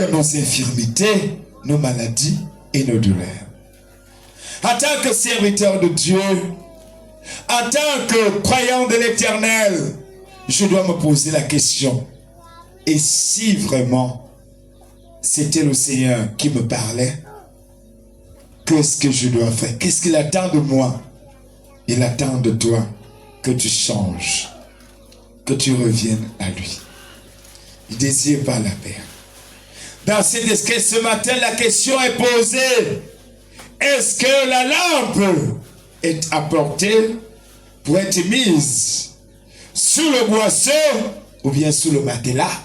guérir nos infirmités, nos maladies et nos douleurs. En tant que serviteur de Dieu, en tant que croyant de l'Éternel, je dois me poser la question. Et si vraiment c'était le Seigneur qui me parlait, qu'est-ce que je dois faire? Qu'est-ce qu'il attend de moi? Il attend de toi que tu changes, que tu reviennes à lui. Il désire pas la paix. Dans cet esprit, ce matin, la question est posée. Est-ce que la lampe est apportée pour être mise sous le boisseau ou bien sous le matelas,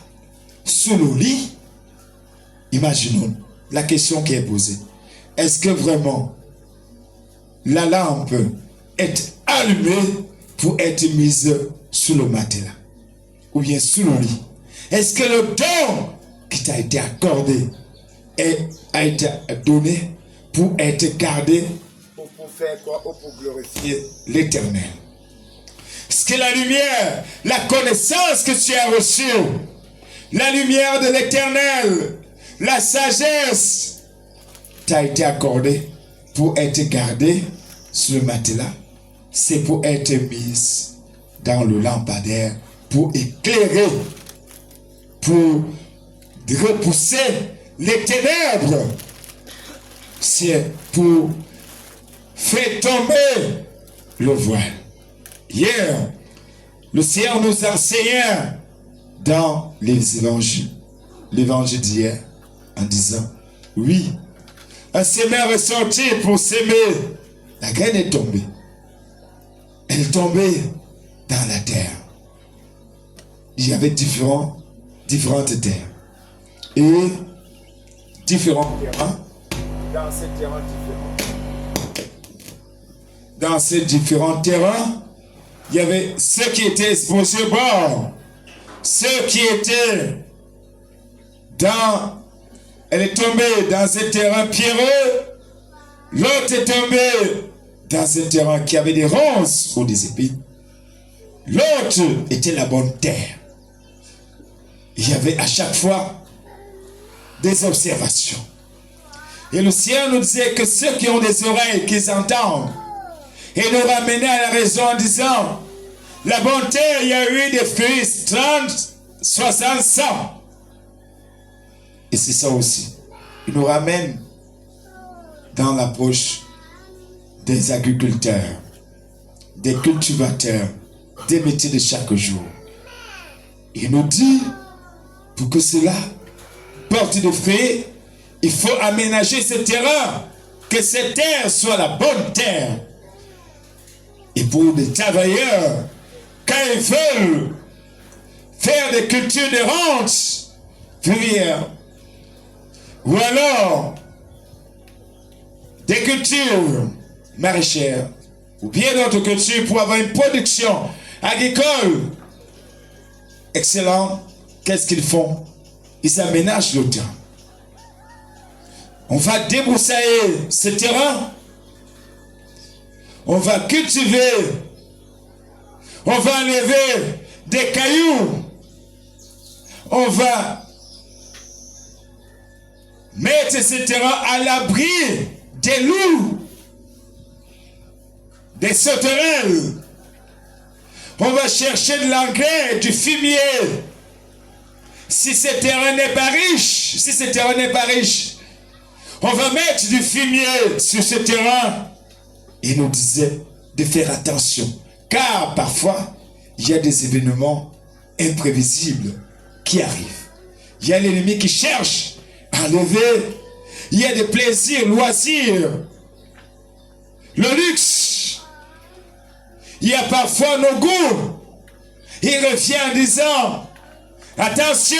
sous le lit? Imaginons la question qui est posée. Est-ce que vraiment la lampe est allumée pour être mise sous le matelas ou bien sous le lit? Est-ce que le don qui t'a été accordé a été donné pour être gardé ou pour faire quoi? Ou pour glorifier l'Éternel? Est-ce que la lumière, la connaissance que tu as reçue, la lumière de l'Éternel, la sagesse t'a été accordée pour être gardée sur le matelas? C'est pour être mise dans le lampadaire, pour éclairer, pour repousser les ténèbres. C'est pour faire tomber le voile. Hier, le Seigneur nous enseignait dans les évangiles, l'évangile d'hier, en disant, oui, un semeur est sorti pour s'aimer. La graine est tombée. Elle est tombée dans la terre. Il y avait différentes terres. Et différents terrains. Dans ces terrains différents. Dans ces différents terrains, il y avait ceux qui étaient exposés au bord. Ceux qui étaient dans... Elle est tombée dans un terrain pierreux. L'autre est tombée dans un terrain qui avait des ronces ou des épines. L'autre était la bonne terre. Il y avait à chaque fois des observations. Et le Seigneur nous disait que ceux qui ont des oreilles, qu'ils entendent, et nous ramener à la raison en disant, la bonne terre, il y a eu des fruits 30, 60, 100. Et c'est ça aussi. Il nous ramène dans l'approche des agriculteurs, des cultivateurs, des métiers de chaque jour. Il nous dit, pour que cela porte des fruits, il faut aménager ce terrain, que cette terre soit la bonne terre. Et pour les travailleurs, quand ils veulent faire des cultures de rente, vivrières, ou alors des cultures maraîchères, ou bien d'autres cultures pour avoir une production agricole excellente, qu'est-ce qu'ils font? Ils aménagent le terrain. On va débroussailler ce terrain. On va cultiver. On va enlever des cailloux. On va mettre ce terrain à l'abri des loups, des sauterelles. On va chercher de l'engrais, du fumier. Si ce terrain n'est pas riche, on va mettre du fumier sur ce terrain. Il nous disait de faire attention, car parfois, il y a des événements imprévisibles qui arrivent. Il y a l'ennemi qui cherche à enlever. Il y a des plaisirs, loisirs, le luxe. Il y a parfois nos goûts. Il revient en disant, attention,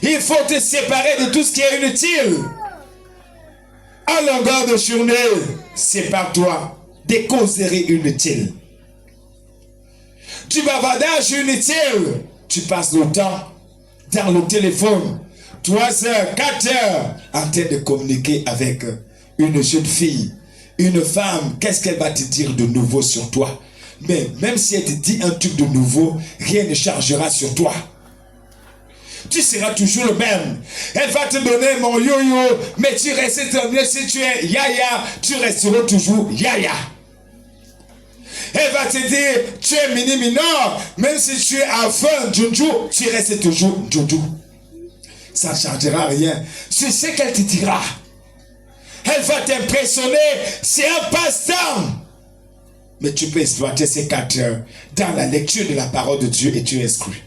il faut te séparer de tout ce qui est inutile. À longueur de journée, sépare-toi des causeries inutiles. Du bavardage inutile. Tu passes le temps dans le téléphone, 3 heures, 4 heures, en train de communiquer avec une jeune fille, une femme. Qu'est-ce qu'elle va te dire de nouveau sur toi? Mais même si elle te dit un truc de nouveau, rien ne chargera sur toi. tu seras toujours le même. Elle va te donner mon yo-yo, mais tu restes, si tu es yaya, tu resteras toujours yaya. Elle va te dire, tu es mini minor, même si tu es à fond Junju, tu restes toujours Junju. Ça ne changera rien. C'est ce qu'elle te dira. Elle va t'impressionner, c'est un passe-temps. Mais tu peux exploiter ces 4 heures dans la lecture de la parole de Dieu et tu es exclu.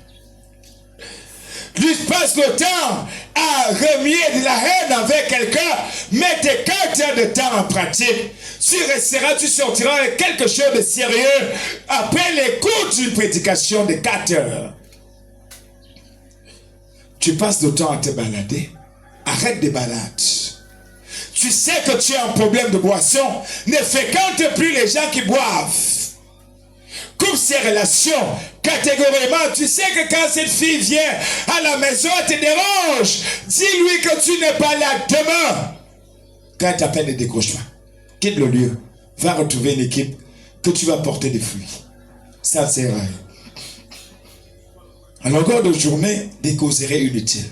Lui passe le temps à remuer de la haine avec quelqu'un, mets tes 4 heures de temps en pratique. Tu resteras, tu sortiras avec quelque chose de sérieux après l'écoute d'une prédication de 4 heures. Tu passes le temps à te balader. Arrête des balades. Tu sais que tu as un problème de boisson. Ne fréquente plus les gens qui boivent. Coupe ces relations. Catégoriquement, tu sais que quand cette fille vient à la maison, elle te dérange. Dis-lui que tu n'es pas là demain. Quand elle t'appelle, ne décroche pas. Quitte le lieu. Va retrouver une équipe que tu vas porter des fruits. Ça sert à rien. À longueur de journée, des causeries inutiles.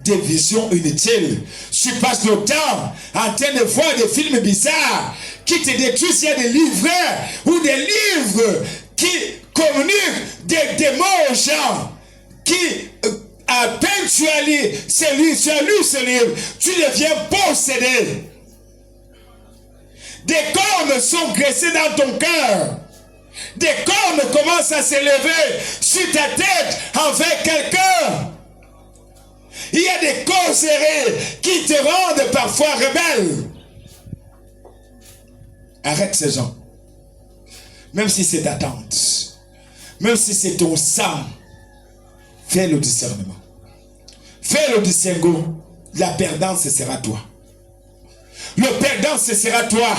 Des visions inutiles. Tu passes le temps en train de voir des films bizarres qui te détruisent. Il y a des livrets ou des livres qui communiquent des démons aux gens. Qui, à peine tu as lu ce livre, tu deviens possédé. Des cornes sont graissées dans ton cœur. Des cornes commencent à s'élever sur ta tête envers quelqu'un. Il y a des causeries qui te rendent parfois rebelle. Arrête ces gens. Même si c'est ta tante, même si c'est ton sang, fais le discernement. Fais le distinguo. La perdante, ce sera toi. Le perdant, ce sera toi.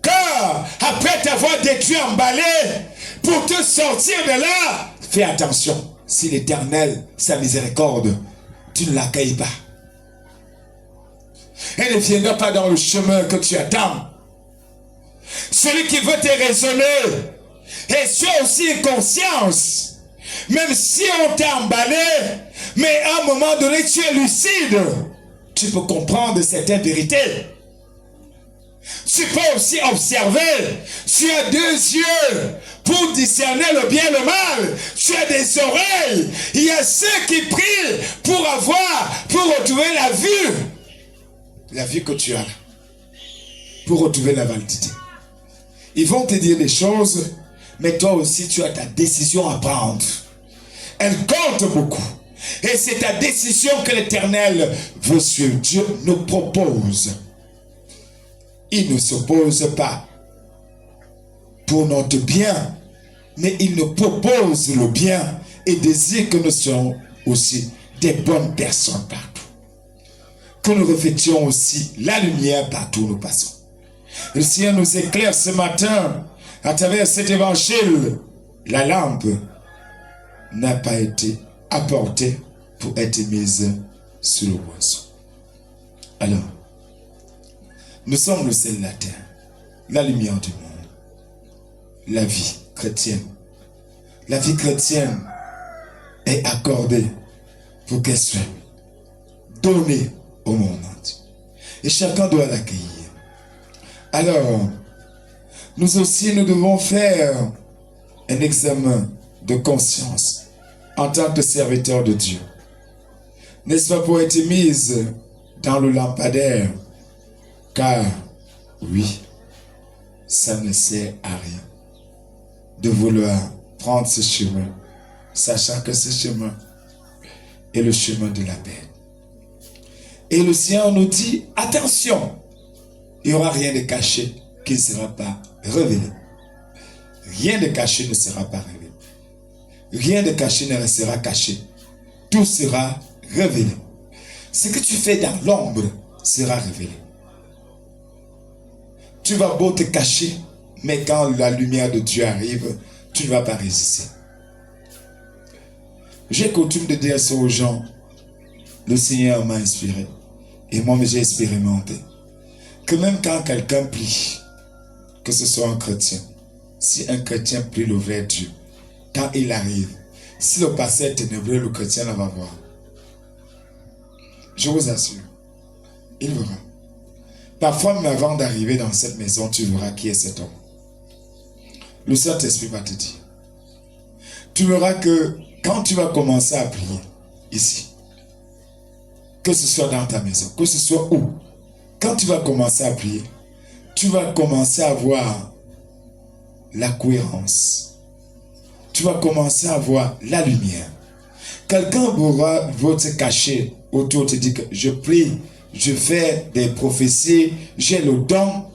Car après t'avoir détruit, emballé, pour te sortir de là, fais attention. Si l'Éternel, sa miséricorde, tu ne l'accueilles pas. Elle ne viendra pas dans le chemin que tu attends. Celui qui veut te raisonner, et tu as aussi une conscience. Même si on t'a emballé, mais à un moment donné, tu es lucide. Tu peux comprendre certaines vérités. Tu peux aussi observer. Tu as 2 yeux pour discerner le bien et le mal. Tu as des oreilles. Il y a ceux qui prient pour retrouver la vue. La vue que tu as. Pour retrouver la validité. Ils vont te dire des choses, mais toi aussi tu as ta décision à prendre. Elle compte beaucoup. Et c'est ta décision que l'Éternel veut suivre. Dieu nous propose. Il ne s'oppose pas pour notre bien, mais il nous propose le bien et désire que nous soyons aussi des bonnes personnes partout. Que nous reflétions aussi la lumière partout où nous passons. Le Seigneur nous éclaire ce matin à travers cet évangile. La lampe n'a pas été apportée pour être mise sur le boisseau. Alors, nous sommes le sel de la terre, la lumière du monde, la vie chrétienne. La vie chrétienne est accordée pour qu'elle soit donnée au monde entier. Et chacun doit l'accueillir. Alors, nous aussi, nous devons faire un examen de conscience en tant que serviteur de Dieu. N'est-ce pas pour être mise dans le lampadaire? Car, oui, ça ne sert à rien de vouloir prendre ce chemin, sachant que ce chemin est le chemin de la paix. Et le Seigneur nous dit, attention, il n'y aura rien de caché qui ne sera pas révélé. Rien de caché ne sera pas révélé. Rien de caché ne restera caché. Tout sera révélé. Ce que tu fais dans l'ombre sera révélé. Tu vas beau te cacher, mais quand la lumière de Dieu arrive, tu ne vas pas résister. J'ai coutume de dire ça aux gens. Le Seigneur m'a inspiré. Et moi, j'ai expérimenté. Que même quand quelqu'un prie, que ce soit un chrétien, si un chrétien prie le vrai Dieu, quand il arrive, Si le passé est ténébreux, le chrétien va voir. Je vous assure, il verra. Parfois, même avant d'arriver dans cette maison, tu verras qui est cet homme. Le Saint-Esprit va te dire. Tu verras que quand tu vas commencer à prier, ici, que ce soit dans ta maison, que ce soit où, quand tu vas commencer à prier, tu vas commencer à voir la cohérence. Tu vas commencer à voir la lumière. Quelqu'un va te cacher autour, te dire que je prie, je fais des prophéties, j'ai le don,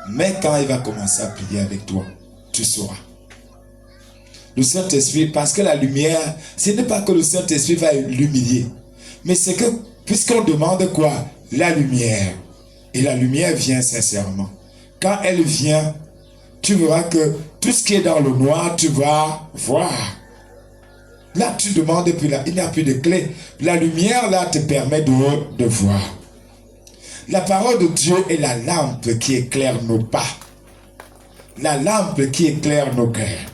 mais quand il va commencer à prier avec toi, tu sauras. Le Saint-Esprit, parce que la lumière, ce n'est pas que le Saint-Esprit va l'humilier, mais c'est que, puisqu'on demande quoi? La lumière. Et la lumière vient sincèrement. Quand elle vient, tu verras que tout ce qui est dans le noir, tu vas voir. Là, tu demandes, puis là, il n'y a plus de clé. La lumière, là, te permet de voir. La parole de Dieu est la lampe qui éclaire nos pas. La lampe qui éclaire nos cœurs.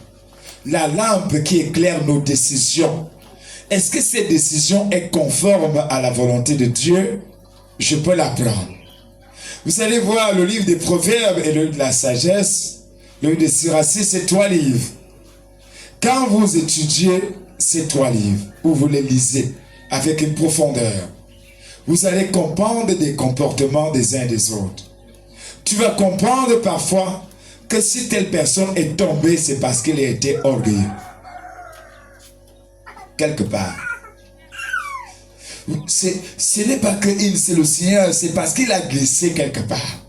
La lampe qui éclaire nos décisions. Est-ce que cette décision est conforme à la volonté de Dieu? Je peux la prendre. Vous allez voir le livre des Proverbes et le livre de la sagesse, le livre de Sirachie, c'est 3 livres. Quand vous étudiez ces 3 livres, ou vous les lisez avec une profondeur, vous allez comprendre des comportements des uns et des autres. Tu vas comprendre parfois que si telle personne est tombée, c'est parce qu'elle a été orgueilleux. Quelque part. Ce n'est pas que c'est le Seigneur, c'est parce qu'il a glissé quelque part.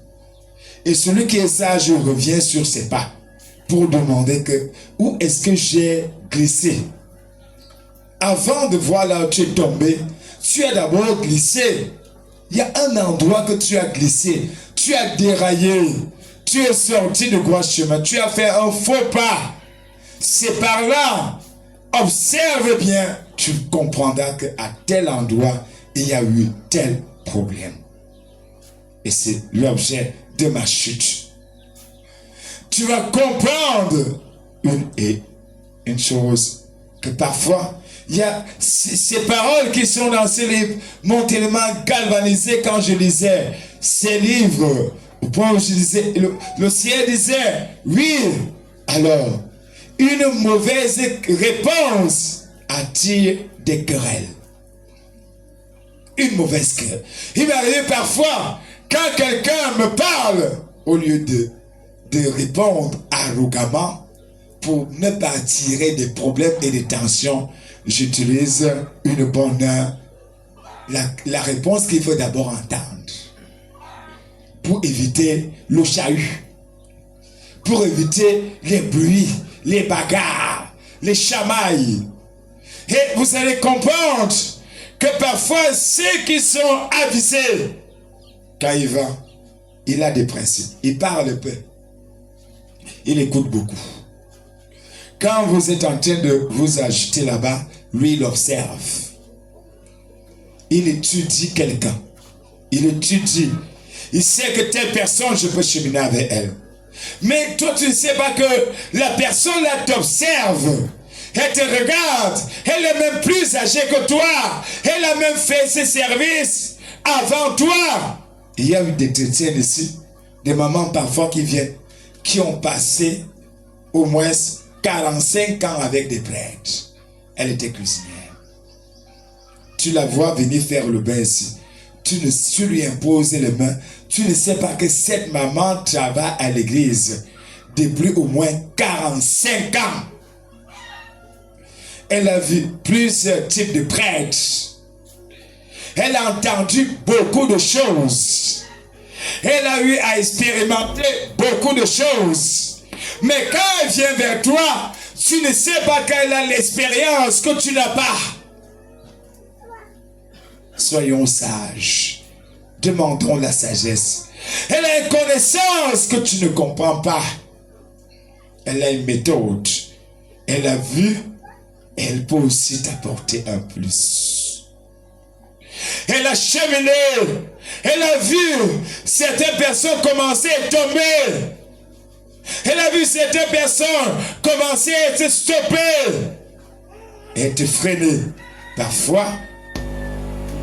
Et celui qui est sage revient sur ses pas pour demander que où est-ce que j'ai glissé. Avant de voir là où tu es tombé, tu as d'abord glissé. Il y a un endroit que tu as glissé. Tu as déraillé. Tu es sorti de droit chemin. Tu as fait un faux pas. C'est par là. Observe bien. Tu comprendras qu'à tel endroit, il y a eu tel problème. Et c'est l'objet de ma chute. Tu vas comprendre une chose, que parfois, il y a ces paroles qui sont dans ces livres m'ont tellement galvanisé quand je lisais ces livres. Au point où je disais, le ciel disait, oui, alors, une mauvaise réponse attire des querelles. Une mauvaise querelle. Il m'arrive parfois, quand quelqu'un me parle, au lieu de répondre arrogamment, pour ne pas attirer des problèmes et des tensions, j'utilise une bonne, la réponse qu'il faut d'abord entendre. Pour éviter le chahut. Pour éviter les bruits, les bagarres, les chamailles. Et vous allez comprendre que parfois ceux qui sont avisés, quand il va, il a des principes. Il parle peu. Il écoute beaucoup. Quand vous êtes en train de vous agiter là-bas, lui, il observe. Il étudie quelqu'un. Il étudie. Il sait que telle personne, je peux cheminer avec elle. Mais toi, tu ne sais pas que la personne là t'observe. Elle te regarde. Elle est même plus âgée que toi. Elle a même fait ses services avant toi. Il y a eu des chrétiennes ici, des mamans parfois qui viennent, qui ont passé au moins 45 ans avec des prêtres. Elle était cuisinière. Tu la vois venir faire le bain ici. Tu lui imposes les mains. Tu ne sais pas que cette maman travaille à l'église depuis au moins 45 ans. Elle a vu plusieurs types de prêtres. Elle a entendu beaucoup de choses. Elle a eu à expérimenter beaucoup de choses. Mais quand elle vient vers toi, tu ne sais pas qu'elle a l'expérience que tu n'as pas. Soyons sages. Demandons la sagesse. Elle a une connaissance que tu ne comprends pas. Elle a une méthode. Elle a vu. Elle peut aussi t'apporter un plus. Elle a cheminé. Elle a vu certaines personnes commencer à tomber. Elle a vu certaines personnes commencer à se stopper. être freiné. Parfois,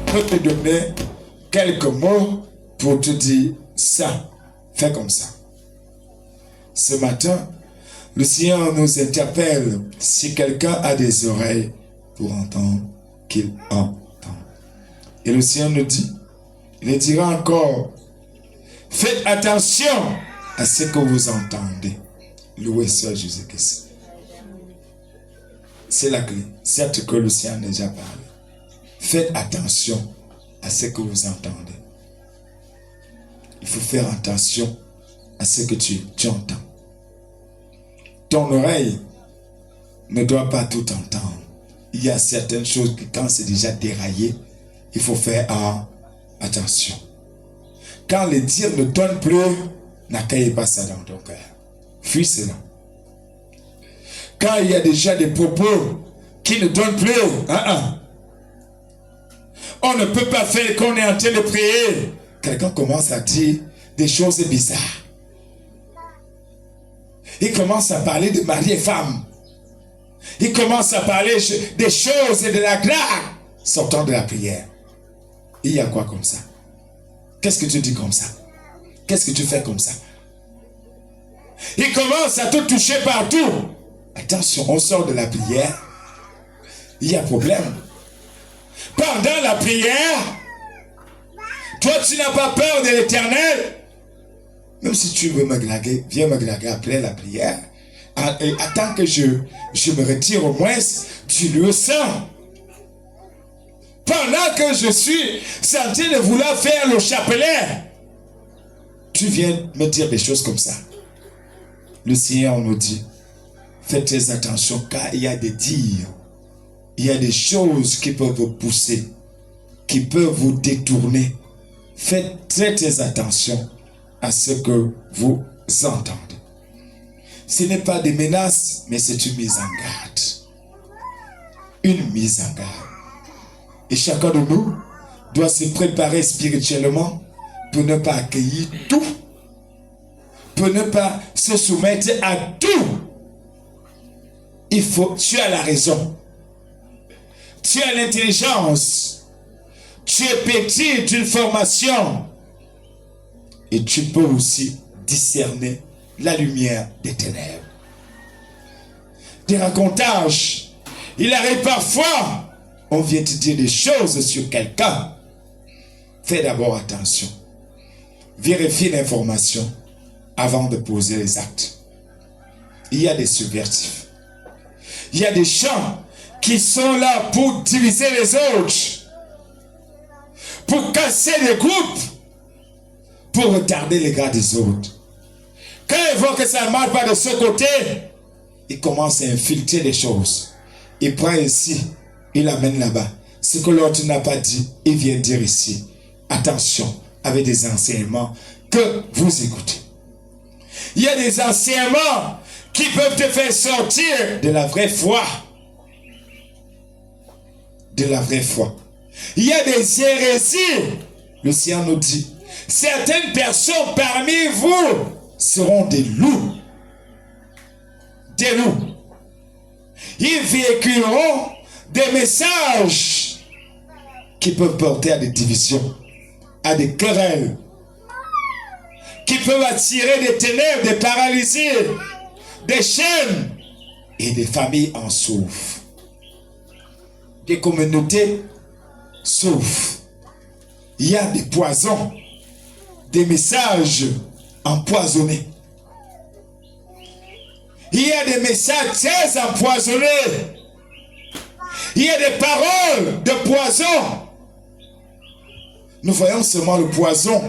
peut te donner quelques mots pour te dire ça, fais comme ça. Ce matin, le Seigneur nous interpelle. Si quelqu'un a des oreilles pour entendre, qu'il entende. Et le Seigneur nous dit, il dira encore, faites attention à ce que vous entendez. Loué soit Jésus-Christ. C'est la clé. Certes que le Seigneur a déjà parlé. Faites attention à ce que vous entendez. Il faut faire attention à ce que tu entends. Ton oreille ne doit pas tout entendre. Il y a certaines choses que quand c'est déjà déraillé, il faut faire attention. Quand les dires ne donnent plus, n'accueillez pas ça dans ton cœur. Fuis cela. Quand il y a déjà des propos qui ne donnent plus, on ne peut pas faire qu'on est en train de prier. Quelqu'un commence à dire des choses bizarres. Il commence à parler de mari et femme. Il commence à parler des choses et de la grâce sortant de la prière. Il y a quoi comme ça? Qu'est-ce que tu dis comme ça? Qu'est-ce que tu fais comme ça? Il commence à te toucher partout. Attention, on sort de la prière. Il y a problème. Pendant la prière, toi tu n'as pas peur de l'Éternel. Même si tu veux me glaguer, viens me glaguer après la prière. Attends que je me retire au moins du lieu saint. Pendant que je suis senti de vouloir faire le chapelet, tu viens me dire des choses comme ça. Le Seigneur nous dit, faites très attention car il y a des dires, il y a des choses qui peuvent vous pousser, qui peuvent vous détourner. Faites très attention à ce que vous entendez. Ce n'est pas des menaces, mais c'est une mise en garde. Une mise en garde. Et chacun de nous doit se préparer spirituellement pour ne pas accueillir tout, pour ne pas se soumettre à tout. Tu as la raison, tu as l'intelligence, tu es petit d'une formation et tu peux aussi discerner la lumière des ténèbres. Des racontages, il arrive parfois, on vient te dire des choses sur quelqu'un. Fais d'abord attention. Vérifie l'information avant de poser les actes. Il y a des subversifs. Il y a des gens qui sont là pour diviser les autres, pour casser les groupes, pour retarder les gars des autres. Quand ils voient que ça ne marche pas de ce côté, ils commencent à infiltrer les choses. Ils prennent ici, ils l'amènent là-bas. Ce que l'autre n'a pas dit, il vient dire ici. Attention, avec des enseignements que vous écoutez. Il y a des enseignements qui peuvent te faire sortir de la vraie foi. De la vraie foi. Il y a des hérésies. Le Seigneur nous dit, certaines personnes parmi vous seront des loups. Des loups. Ils véhiculeront des messages qui peuvent porter à des divisions, à des querelles, qui peuvent attirer des ténèbres, des paralysies, des chaînes et des familles en souffrent. Des communautés souffrent. Il y a des poisons, des messages empoisonnés. Il y a des messages très empoisonnés. Il y a des paroles de poison. Nous voyons seulement le poison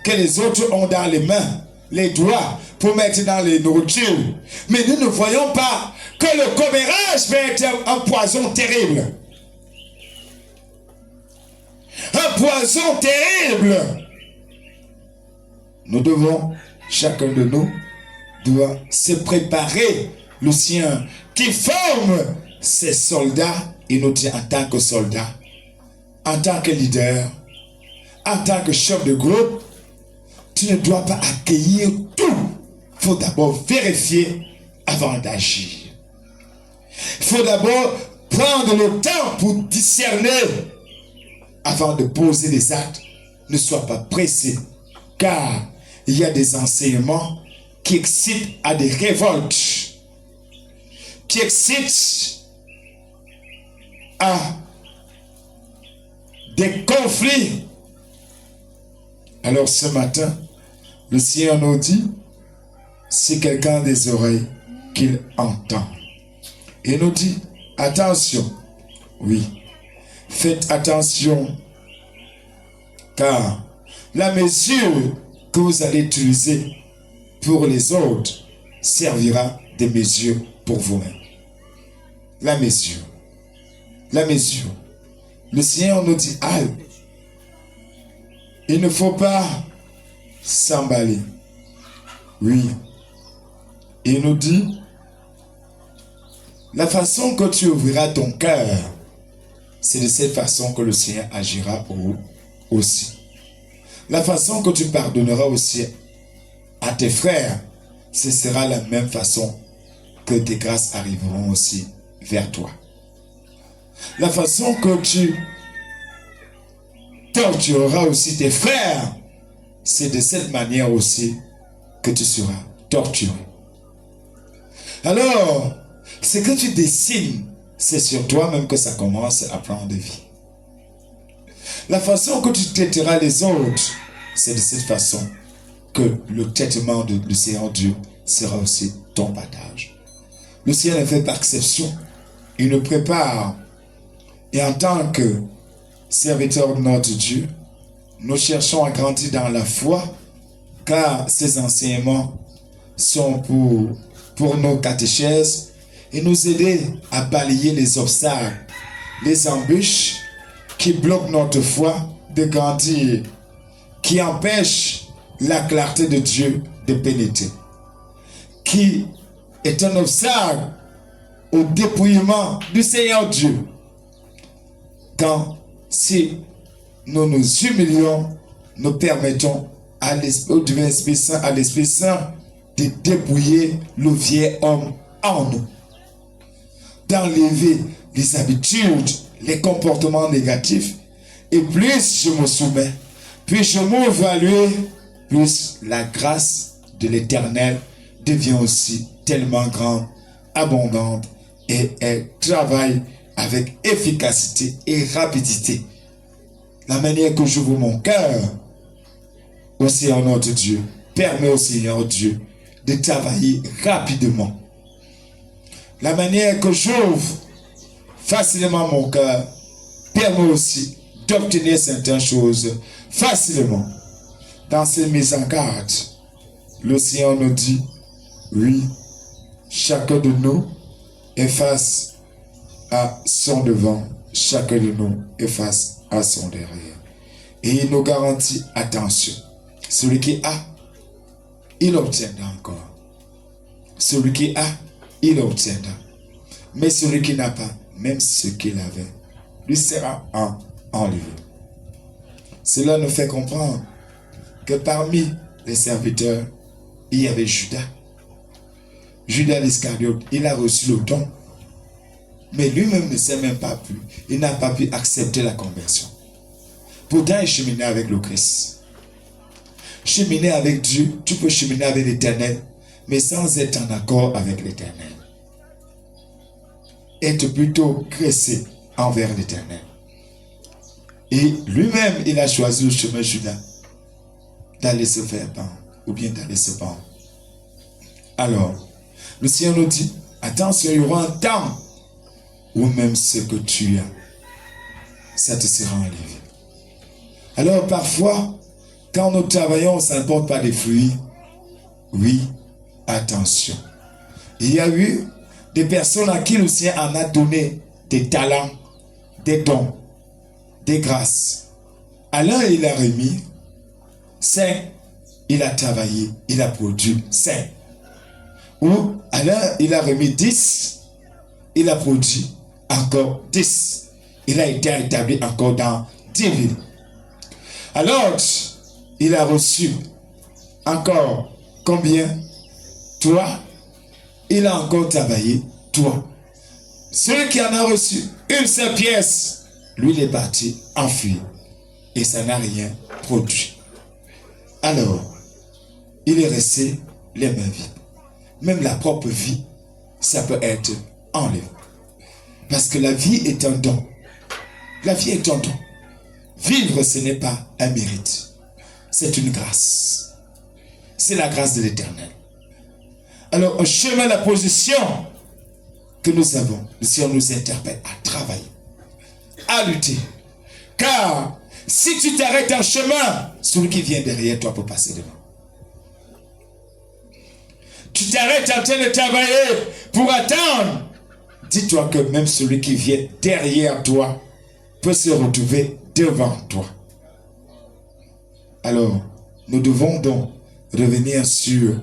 que les autres ont dans les mains, les doigts, pour mettre dans les nourritures. Mais nous ne voyons pas que le commérage peut être un poison terrible. Un poison terrible. Nous devons, chacun de nous, doit se préparer. Le sien qui forme ses soldats, il nous dit en tant que soldat, en tant que leader, en tant que chef de groupe, tu ne dois pas accueillir tout. Il faut d'abord vérifier avant d'agir. Il faut d'abord prendre le temps pour discerner avant de poser des actes. Ne sois pas pressé, car il y a des enseignements qui excitent à des révoltes, qui excitent à des conflits. Alors ce matin, le Seigneur nous dit, si quelqu'un a des oreilles, qu'il entend. Et nous dit, attention, oui, faites attention, car la mesure que vous allez utiliser pour les autres servira de mesure pour vous-même. La mesure. La mesure. Le Seigneur nous dit, aïe, il ne faut pas s'emballer. Oui. Il nous dit, la façon que tu ouvriras ton cœur, c'est de cette façon que le Seigneur agira aussi. La façon que tu pardonneras aussi à tes frères, ce sera la même façon que tes grâces arriveront aussi vers toi. La façon que tu tortureras aussi tes frères, c'est de cette manière aussi que tu seras torturé. Alors, ce que tu dessines, c'est sur toi-même que ça commence à prendre vie. La façon que tu traiteras les autres, c'est de cette façon que le traitement du Seigneur Dieu sera aussi ton partage. Le Seigneur ne fait pas exception. Il nous prépare. Et en tant que serviteur de notre Dieu, nous cherchons à grandir dans la foi, car ces enseignements sont pour nos catéchèses et nous aider à balayer les obstacles, les embûches qui bloquent notre foi de grandir, qui empêchent la clarté de Dieu de pénétrer, qui est un obstacle au dépouillement du Seigneur Dieu. Quand, si nous nous humilions, nous permettons à l'Esprit Saint de dépouiller le vieil homme en nous, d'enlever les habitudes, les comportements négatifs, et plus je me soumets, plus je m'ouvre à lui, plus la grâce de l'Éternel devient aussi tellement grande, abondante, et elle travaille avec efficacité et rapidité. La manière que j'ouvre mon cœur au Seigneur notre Dieu permet au Seigneur Dieu de travailler rapidement. La manière que j'ouvre facilement mon cœur permet aussi d'obtenir certaines choses facilement. Dans ces mises en garde, le Seigneur nous dit, oui, chacun de nous est face à son devant, chacun de nous est face à son derrière. Et il nous garantit, attention, celui qui a, il obtiendra encore. Celui qui a, il obtiendra. Mais celui qui n'a pas, même ce qu'il avait, lui sera enlevé. Cela nous fait comprendre que parmi les serviteurs, il y avait Judas. Judas l'Iscariote, il a reçu le don. Mais lui-même ne s'est même pas pu. Il n'a pas pu accepter la conversion. Pourtant, il cheminait avec le Christ. Cheminer avec Dieu, tu peux cheminer avec l'Éternel, mais sans être en accord avec l'Éternel. Être plutôt pressé envers l'Éternel. Et lui-même, il a choisi le chemin Judas, d'aller se faire pendre, ou bien d'aller se pendre. Alors, le Seigneur nous dit, attention, il y aura un temps où même ce que tu as, ça te sera enlevé. Alors parfois, quand nous travaillons, ça ne porte pas des fruits. Oui, attention. Il y a eu des personnes à qui le Seigneur en a donné des talents, des dons, des grâces. À l'un, il a remis 5, il a travaillé, il a produit 5. Ou à l'un, il a remis 10, il a produit encore 10. Il a été établi encore dans 10 villes. Alors, il a reçu encore combien? Toi. Il a encore travaillé, toi. Celui qui en a reçu une seule pièce, lui, il est parti enfui. Et ça n'a rien produit. Alors, il est resté les mains vides. Même la propre vie, ça peut être enlevé. Parce que la vie est un don. La vie est un don. Vivre, ce n'est pas un mérite. C'est une grâce. C'est la grâce de l'Éternel. Alors, un chemin, la position que nous avons, le Seigneur nous interpelle à travailler, à lutter. Car si tu t'arrêtes en chemin, celui qui vient derrière toi peut passer devant. Tu t'arrêtes en train de travailler pour attendre. Dis-toi que même celui qui vient derrière toi peut se retrouver devant toi. Alors, nous devons donc revenir sur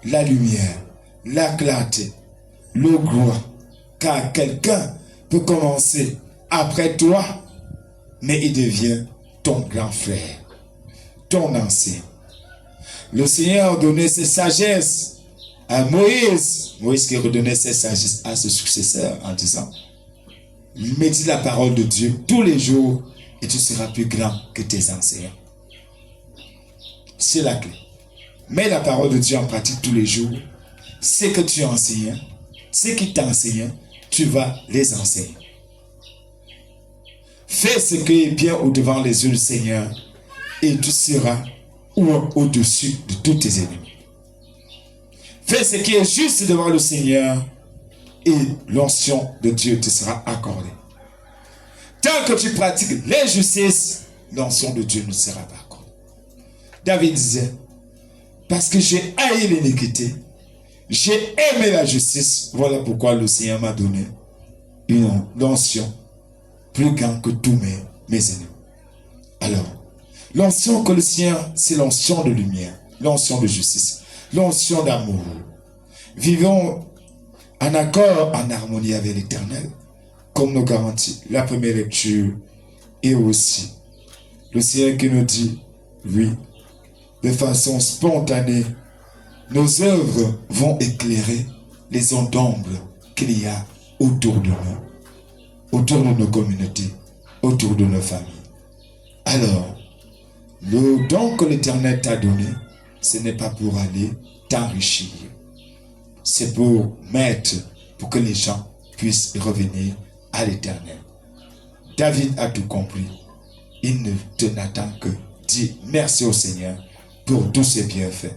la lumière, la clarté, le gloire. Car quelqu'un peut commencer après toi, mais il devient ton grand frère, ton ancien. Le Seigneur a donné ses sagesses à Moïse. Moïse qui redonnait ses sagesses à ses successeurs en disant, médite la parole de Dieu tous les jours et tu seras plus grand que tes enseignants. C'est la clé. Mets la parole de Dieu en pratique tous les jours. C'est que tu enseignes, c'est qui t'enseigne, tu vas les enseigner. Fais ce qui est bien au-devant les yeux du Seigneur et tu seras au-dessus de tous tes ennemis. Fais ce qui est juste devant le Seigneur et l'onction de Dieu te sera accordée. Tant que tu pratiques les justices, l'onction de Dieu ne sera pas accordée. David disait, parce que j'ai haï l'iniquité, j'ai aimé la justice, voilà pourquoi le Seigneur m'a donné une onction plus grande que tous mes ennemis. Alors, l'onction que le Seigneur, c'est l'onction de lumière, l'onction de justice, l'onction d'amour. Vivons en accord, en harmonie avec l'Éternel, comme nous garantit la première lecture et aussi le Seigneur qui nous dit, oui, de façon spontanée, nos œuvres vont éclairer les zones d'ombre qu'il y a autour de nous, autour de nos communautés, autour de nos familles. Alors, le don que l'Éternel t'a donné, ce n'est pas pour aller t'enrichir. C'est pour mettre, pour que les gens puissent revenir à l'Éternel. David a tout compris. Il ne te n'attend que dire merci au Seigneur pour tous ses bienfaits.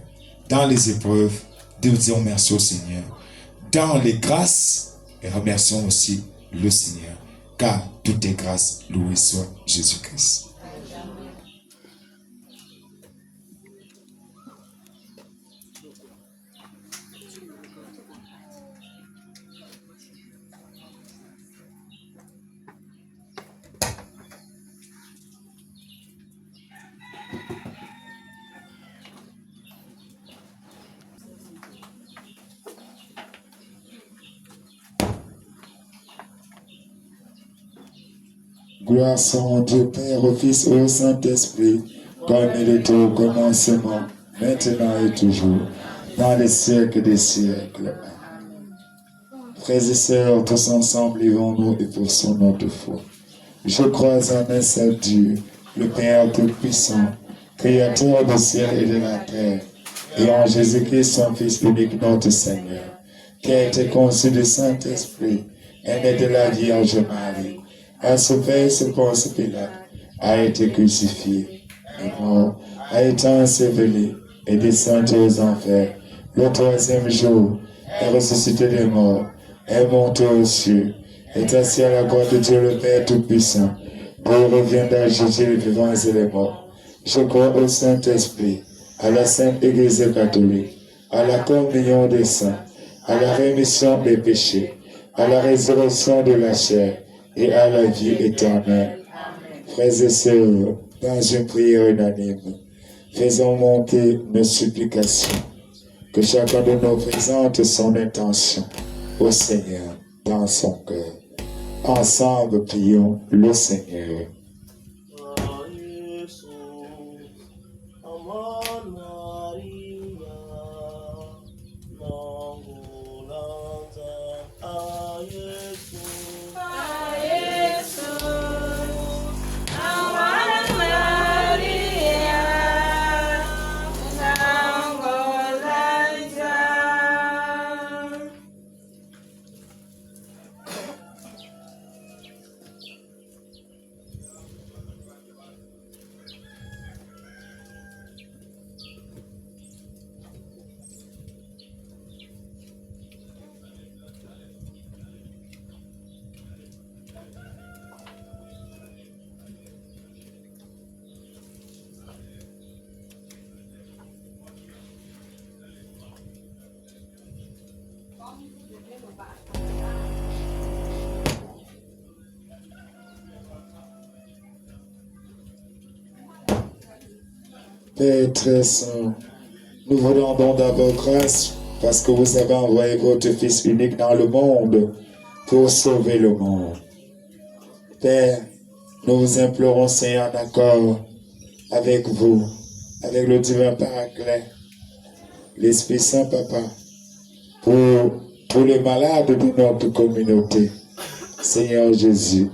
Dans les épreuves, disons merci au Seigneur. Dans les grâces, et remercions aussi le Seigneur. Car toutes est grâce, loué soit Jésus-Christ. Gloire soit Dieu Père, au Fils et au Saint-Esprit, comme il était au commencement, maintenant et toujours, dans les siècles des siècles. Frères et sœurs, tous ensemble, vivons-nous et poussons notre foi. Je crois en un seul Dieu, le Père Tout-Puissant, Créateur du ciel et de la terre, et en Jésus-Christ, son Fils unique, notre Seigneur, qui a été conçu du Saint-Esprit, est né de la Vierge Marie, a souffert sous Ponce Pilate, a été crucifié, est mort, a été enseveli, et descendu aux enfers. Le troisième jour, est ressuscité des morts, est monté aux cieux, est assis à la droite de Dieu le Père Tout-Puissant, pour reviendra juger les vivants et les morts. Je crois au Saint-Esprit, à la Sainte Église catholique, à la communion des saints, à la rémission des péchés, à la résurrection de la chair, et à la vie éternelle. Frères et sœurs, dans une prière unanime, faisons monter nos supplications, que chacun de nous présente son intention au Seigneur dans son cœur. Ensemble, prions le Seigneur. Père très saint, nous vous rendons d'abord grâce parce que vous avez envoyé votre Fils unique dans le monde pour sauver le monde. Père, nous vous implorons, Seigneur, en accord avec vous, avec le divin Paraclet, l'Esprit Saint, Papa, pour les malades de notre communauté. Seigneur Jésus,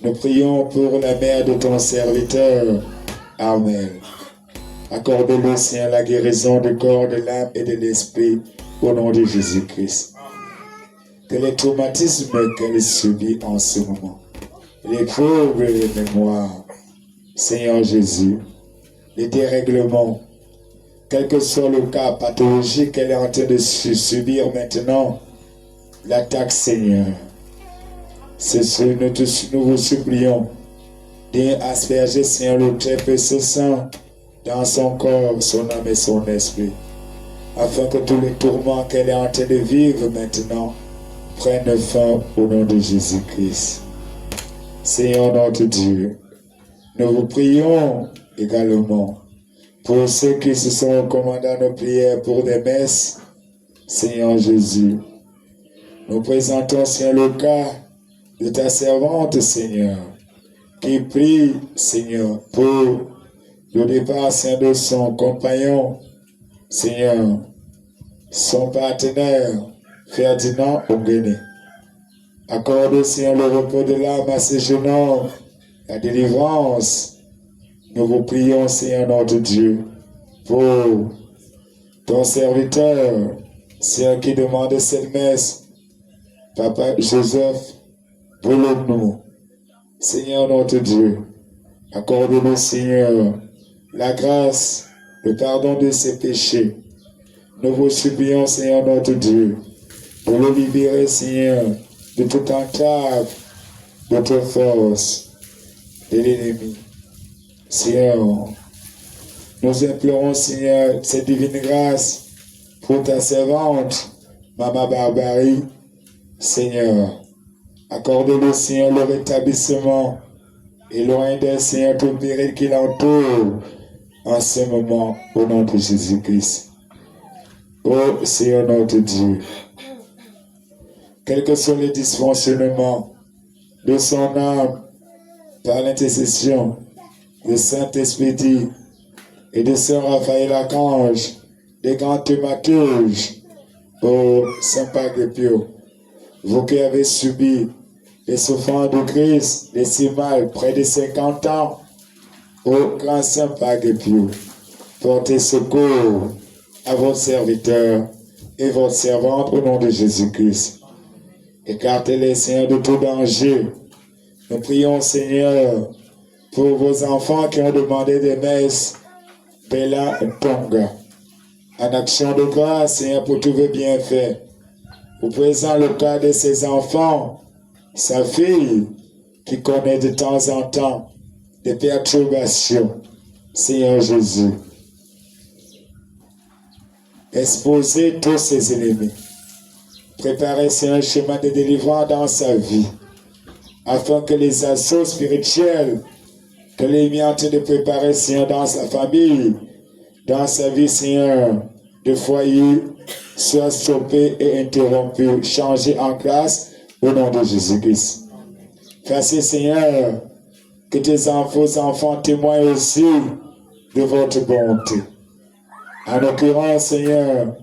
nous prions pour la mère de ton serviteur, Amen. Accorde-lui, Seigneur, la guérison du corps, de l'âme et de l'esprit au nom de Jésus-Christ. Que les traumatismes qu'elle subit en ce moment, les troubles et les mémoires, Seigneur Jésus, les dérèglements, quel que soit le cas pathologique qu'elle est en train de subir maintenant, l'attaque, Seigneur. C'est ce que nous vous supplions d'asperger, Seigneur, le très précieux sang dans son corps, son âme et son esprit, afin que tous les tourments qu'elle est en train de vivre maintenant prennent fin au nom de Jésus-Christ. Seigneur notre Dieu, nous vous prions également pour ceux qui se sont recommandés à nos prières pour des messes. Seigneur Jésus, nous présentons, Seigneur, le cas de ta servante, Seigneur, qui prie, Seigneur, pour le départ, Seigneur, de son compagnon, Seigneur, son partenaire, Ferdinand Ongene. Accorde, Seigneur, le repos de l'âme à ce jeune homme, la délivrance. Nous vous prions, Seigneur, notre Dieu, pour ton serviteur, Seigneur, qui demande cette messe, Papa Joseph, nous, Seigneur, notre Dieu, accorde-nous, Seigneur, la grâce, le pardon de ses péchés. Nous vous supplions, Seigneur, notre Dieu, pour le libérer, Seigneur, de toute entrave, de toute force de l'ennemi. Seigneur, nous implorons, Seigneur, cette divine grâce pour ta servante, Maman Barbarie. Seigneur, accorde-le, Seigneur, le rétablissement, et loin d'elle, Seigneur, tout péril qui l'entoure en ce moment, au nom de Jésus-Christ. Ô Seigneur notre Dieu, quels que soient les dysfonctionnements de son âme, par l'intercession de Saint-Esprit et de Saint Raphaël Archange, des grands thématurges, ô Saint Pâques Pio, vous qui avez subi les souffrances de Christ, les si mal, près de 50 ans, ô grand Saint Pâques Pio, portez secours à votre serviteur et votre servante au nom de Jésus-Christ. Écartez-les, Seigneur, de tout danger. Nous prions, Seigneur, pour vos enfants qui ont demandé des messes, Bella Tonga. En action de grâce, Seigneur, pour tous vos bienfaits. Vous présentez le cas de ses enfants, sa fille, qui connaît de temps en temps des perturbations. Seigneur Jésus, exposez tous ses ennemis. Préparez, Seigneur, un chemin de délivrance dans sa vie, afin que les assauts spirituels que l'ennemi est en train de préparer, Seigneur, dans sa famille, dans sa vie, Seigneur, de foyer, soient stoppés et interrompus, changés en grâce au nom de Jésus-Christ. Merci, Seigneur, que tes enfants témoignent aussi de votre bonté. En l'occurrence, Seigneur,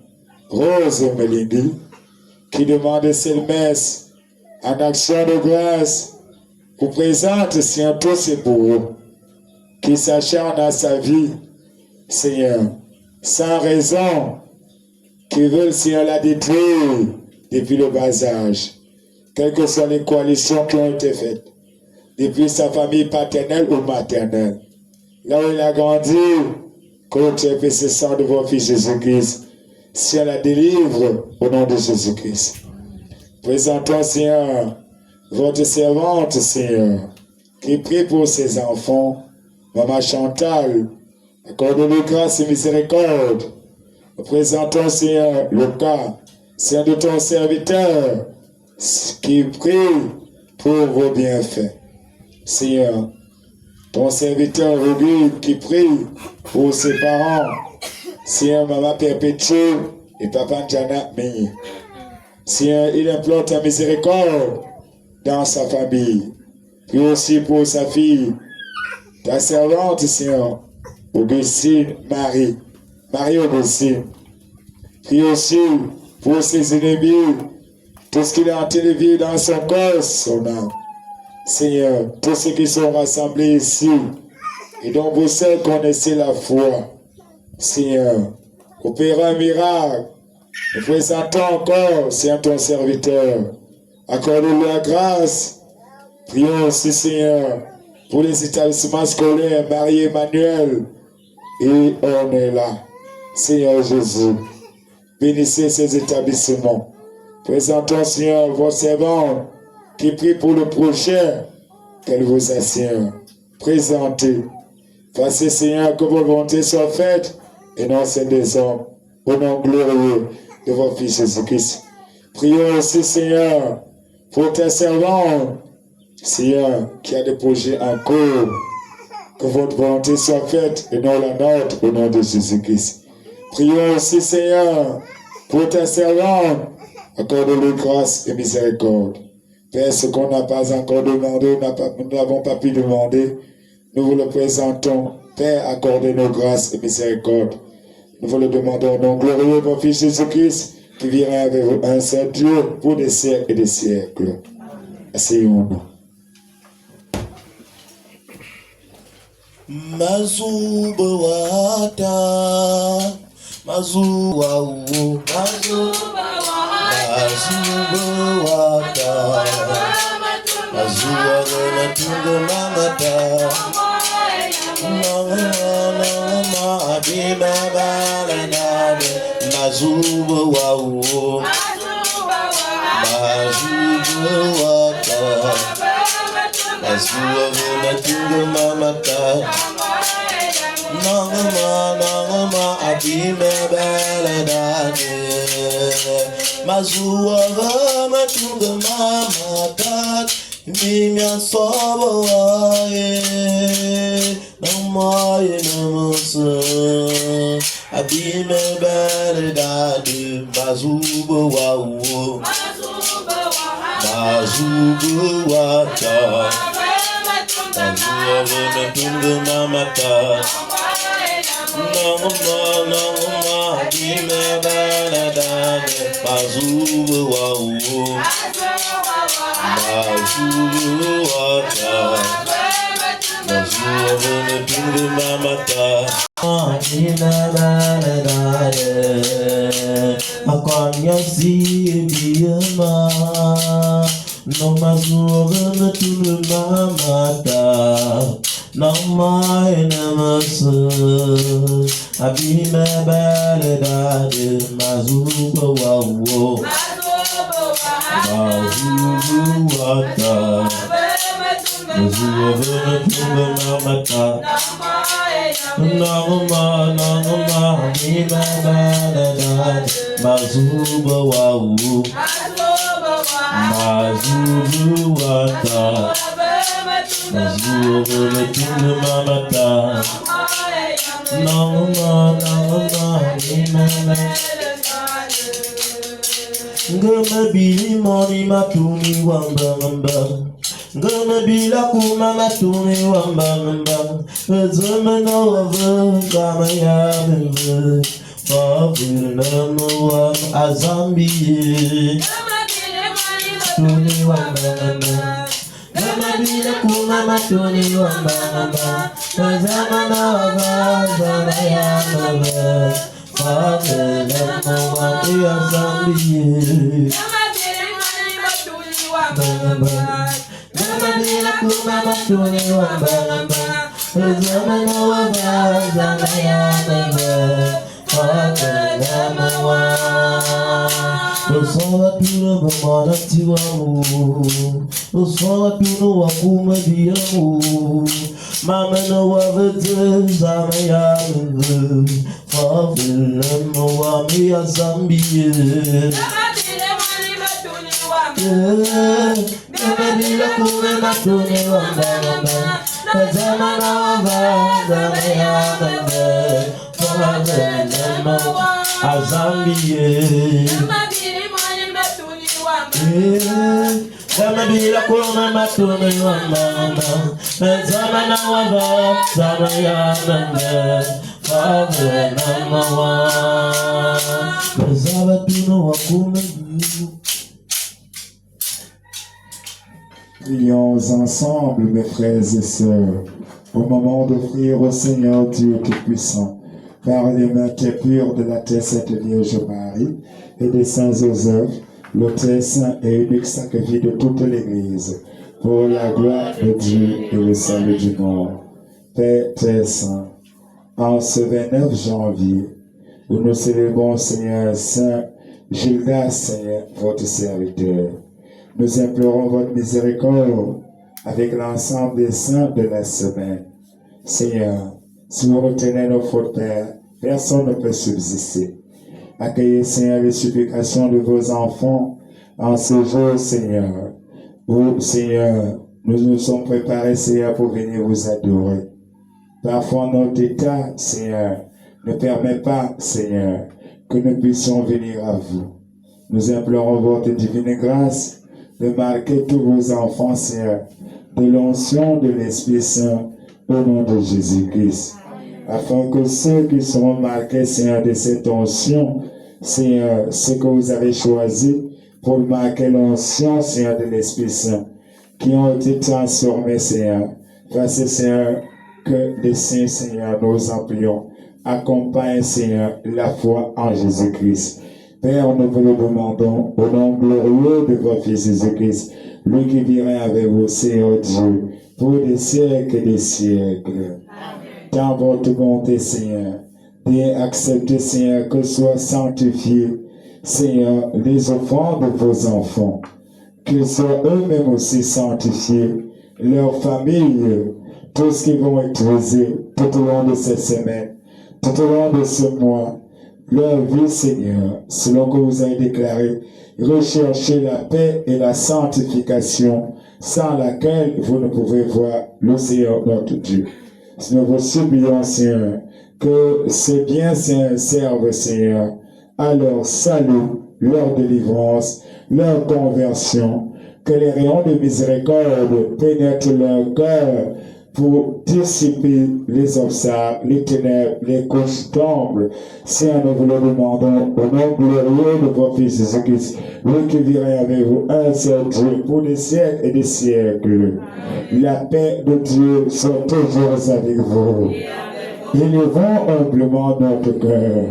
Rose Melindi, qui demande cette messe en action de grâce, vous présente, Seigneur, tous ces bourreaux qui s'acharnent à sa vie, Seigneur, sans raison, qui veulent, Seigneur, la détruire depuis le bas âge, quelles que soient les coalitions qui ont été faites, depuis sa famille paternelle ou maternelle, là où il a grandi, que le très précieux sang de votre Fils Jésus-Christ, Seigneur, la délivre au nom de Jésus-Christ. Présentons, Seigneur, votre servante, Seigneur, qui prie pour ses enfants, Maman Chantal, accorde-lui grâce et miséricorde. Nous présentons, Seigneur, le cas C'est un de ton serviteur qui prie pour vos bienfaits. Seigneur, ton serviteur Auguste qui prie pour ses parents. Seigneur, Maman Perpétue et Papa Njana Meyi. Seigneur, il implore ta miséricorde dans sa famille. Puis aussi pour sa fille, ta servante, Seigneur, Augustine Marie. Marie-Augustine. Puis aussi pour ses ennemis, tout ce qu'il a en train de vivre dans son corps, son âme. Seigneur, tous ceux qui sont rassemblés ici et dont vous seul connaissez la foi, Seigneur, opérez un miracle. Nous présentons encore, Seigneur, ton serviteur. Accorde-lui la grâce. Prions aussi, Seigneur, pour les établissements scolaires, Marie-Emmanuel, et on est là. Seigneur Jésus, bénissez ces établissements. Présentons, Seigneur, vos servants qui prient pour le prochain qu'elle vous a, Seigneur. Présentez. Fassez, Seigneur, que vos volontés soient faites et non celles des hommes. Au nom glorieux de votre Fils Jésus-Christ. Prions aussi, Seigneur, pour tes servants, Seigneur, qui a des projets en cours. Que votre volonté soit faite et non la nôtre, au nom de Jésus-Christ. Prions aussi, Seigneur, pour tes servants. Accorde-lui grâce et miséricorde. Père, ce qu'on n'a pas encore demandé, nous n'avons pas pu demander, nous vous le présentons. Père, accordez-nous grâce et miséricorde. Nous vous le demandons au nom glorieux de votre Fils Jésus-Christ, qui vivra avec vous, un seul Dieu, pour des siècles et des siècles. Asseyons-nous. Mazubawata, Mazuwawu, Mazubawata, Mazuwagana Tungumamata, Nama Abima Balanade, Mazuwawu, Mazubawata, Mazuwagana Tungumamata, Nama Abima Balanade, Mazuwagana Tungumamata, Mimya Sabawaye, Namaye Namasa, Abime Baladade, Mazubawawo, Mazubuwata, Mazuwagana Tungumamata, Nama Abime Baladade, Mazubawawo, Mazuwata, Mazuwagana Tungumamata, Abime Baladade, Akanya Siyama, no Mazuwagana Tungumamata, Namai Namasa, Abime Baladade, Mazubawawo, Mazuwata, Mazuwagana Tungumamata, Nama Abime Baladade, Mazubawawo, Mazuwata, Mazuwagana Tungumamata, Nama Abime Ngama bili moni matuni wamba ngamba, Ngama bila kuma matuni wamba ngamba, Zama na wava ngama ya bebe, Fabir nama wam azambiye, Tuni wamba ngamba, Ngama bila kuma matuni wamba ngamba, Zama na wava ngama ya bebe, Father, let no one be a zombie. Never be a kuma to anyone, but Zaman over, Zamaya, Father number one. Usoma tuno gomana tiwamu. Usoma tuno wakuma diyamu. Mama no wavete zama yamu. Father number one me a Zambia. Bila kume matune wamba Kazama na wamba Father number one Azambie Kama bila kume matune wamba Kazama na wamba Zama ya wamba Father number one Kazama tuno wakume Prions ensemble, mes frères et sœurs, au moment d'offrir au Seigneur Dieu Tout-Puissant, par les mains pures de la terre Sainte Vierge Marie et des saints Joseph, l'autel saint et unique sacrifice de toute l'Église, pour la gloire de Dieu et le salut du monde. Père très saint, en ce 29 janvier, où nous célébrons Seigneur Saint Gildas, Seigneur, votre serviteur, nous implorons votre miséricorde avec l'ensemble des saints de la semaine. Seigneur, si vous retenez nos fautes, Père, personne ne peut subsister. Accueillez, Seigneur, les supplications de vos enfants en ce jour, Seigneur, où, Seigneur, nous nous sommes préparés, Seigneur, pour venir vous adorer. Parfois, notre état, Seigneur, ne permet pas, Seigneur, que nous puissions venir à vous. Nous implorons votre divine grâce de marquer tous vos enfants, Seigneur, de l'onction de l'Esprit Saint au nom de Jésus-Christ. Afin que ceux qui seront marqués, Seigneur, de cette onction, Seigneur, ceux que vous avez choisis pour marquer l'onction, Seigneur, de l'Esprit Saint, qui ont été transformés, Seigneur, fassez, Seigneur, que les saints, Seigneur, nous en prions, accompagne, Seigneur, la foi en Jésus-Christ. Père, nous vous le demandons au nom glorieux de votre Fils Jésus-Christ, lui qui vivra avec vous, Seigneur Dieu, pour des siècles et des siècles. Dans votre bonté, Seigneur, d'accepter, Seigneur, que soient sanctifiés, Seigneur, les offrandes de vos enfants, qu'ils soient eux-mêmes aussi sanctifiés, leurs familles, tout ce qu'ils vont utiliser tout au long de cette semaine, tout au long de ce mois, leur vie, Seigneur, selon que vous avez déclaré, recherchez la paix et la sanctification, sans laquelle vous ne pouvez voir le Seigneur notre Dieu. Nous vous supplions, Seigneur, que ces biens, Seigneur, servent, Seigneur, à leur salut, leur délivrance, leur conversion, que les rayons de miséricorde pénètrent leur cœur, pour dissiper les obstacles, les ténèbres, les couches d'ombre. Seigneur, nous vous le demandons au nom glorieux de votre Fils Jésus-Christ, lui qui vivra avec vous, un seul Dieu, pour des siècles et des siècles. La paix de Dieu soit toujours avec vous. Élevons humblement notre cœur.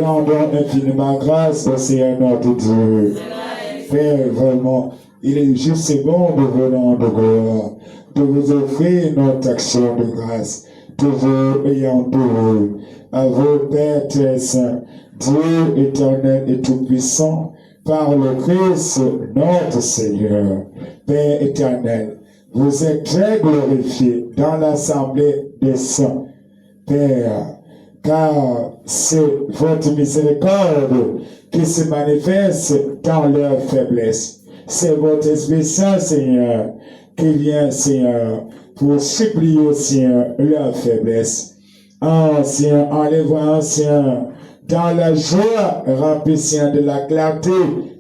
Rendons infiniment grâce au Seigneur notre Dieu. Père, vraiment, il est juste et bon de vous rendre gloire, de vous offrir notre action de grâce, toujours ayant tout à vous, Père très saint, Dieu éternel et tout-puissant, par le Christ notre Seigneur. Père éternel, vous êtes très glorifié dans l'assemblée des saints, Père, car c'est votre miséricorde qui se manifeste dans leur faiblesse. C'est votre Esprit Saint, Seigneur, qui vient, Seigneur, pour supplier, Seigneur, leur faiblesse. Seigneur, en les voyant, Seigneur, dans la joie remplie, Seigneur, de la clarté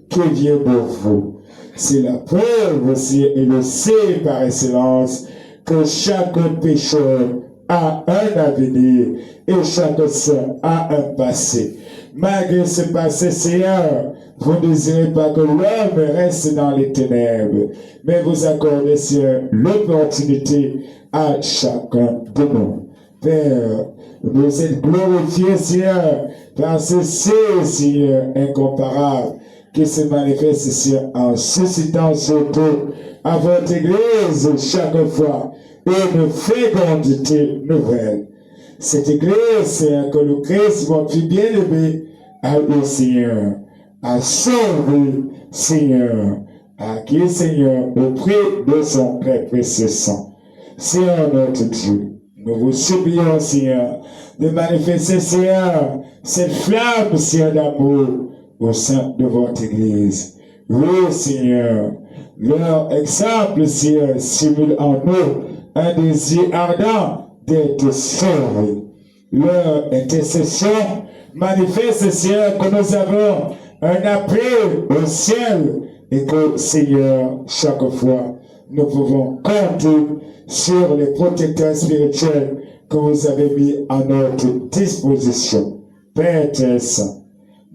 qui vient de vous. C'est la preuve aussi et le sait par excellence que chaque pécheur a un avenir et chaque saint a un passé. Malgré ce passé, Seigneur, vous ne désirez pas que l'homme reste dans les ténèbres, mais vous accordez, Seigneur, l'opportunité à chacun de nous. Père, vous êtes glorifiés, Seigneur, par ce Seigneur incomparable qui se manifeste, Seigneur, en suscitant surtout à votre Église chaque fois une fécondité nouvelle. cette église, Seigneur, que le Christ, votre fils bien-aimé, a eu, Seigneur, à sauver, Seigneur, à qui, Seigneur, au prix de son très précieux sang. Seigneur notre Dieu, nous vous supplions, Seigneur, de manifester, Seigneur, cette flamme, Seigneur, d'amour au sein de votre Église. Oui, Seigneur, leur exemple, Seigneur, simule en nous un désir ardent d'être sauvés. Leur intercession manifeste, Seigneur, que nous avons un appel au ciel et que, Seigneur, chaque fois, nous pouvons compter sur les protecteurs spirituels que vous avez mis à notre disposition. Père très saint,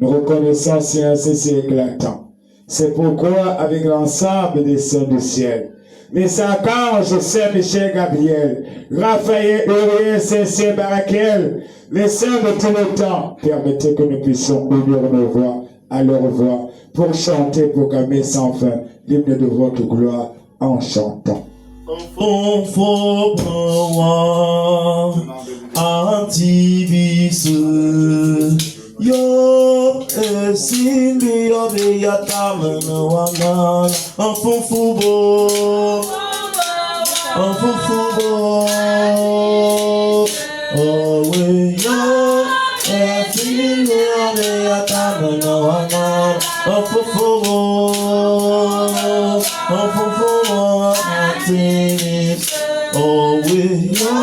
nous reconnaissons, Seigneur, ceci éclatant. C'est pourquoi, avec l'ensemble des saints du ciel, les archanges, Saint Michel, Gabriel, Raphaël, Uriel, Saint Barakiel, les saints de tout le temps, permettez que nous puissions unir nos voix à leur voix pour chanter, proclamer sans fin l'hymne de votre gloire en chantant. Yo esimbi obe yatamana wana afufubo owe yo esimbi obe yatamana wana afufubo atini owe yo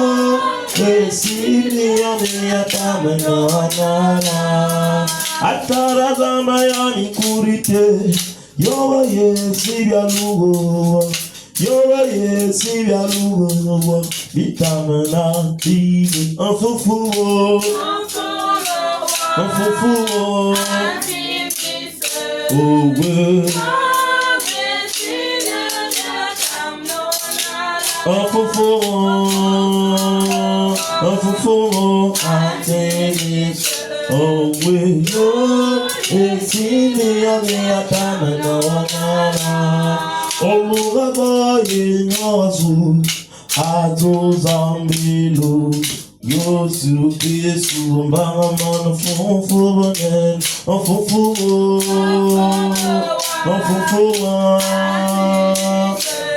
esimbi obe yatamana wana atarazama yani kurite yoba yesi bya lugo bitamana tibi enfufu owe enfufu atini owe yo esini obe yatamana wana olugaba yenyazu azozambilo yosu kesu mbangamana fufubonen ofufubo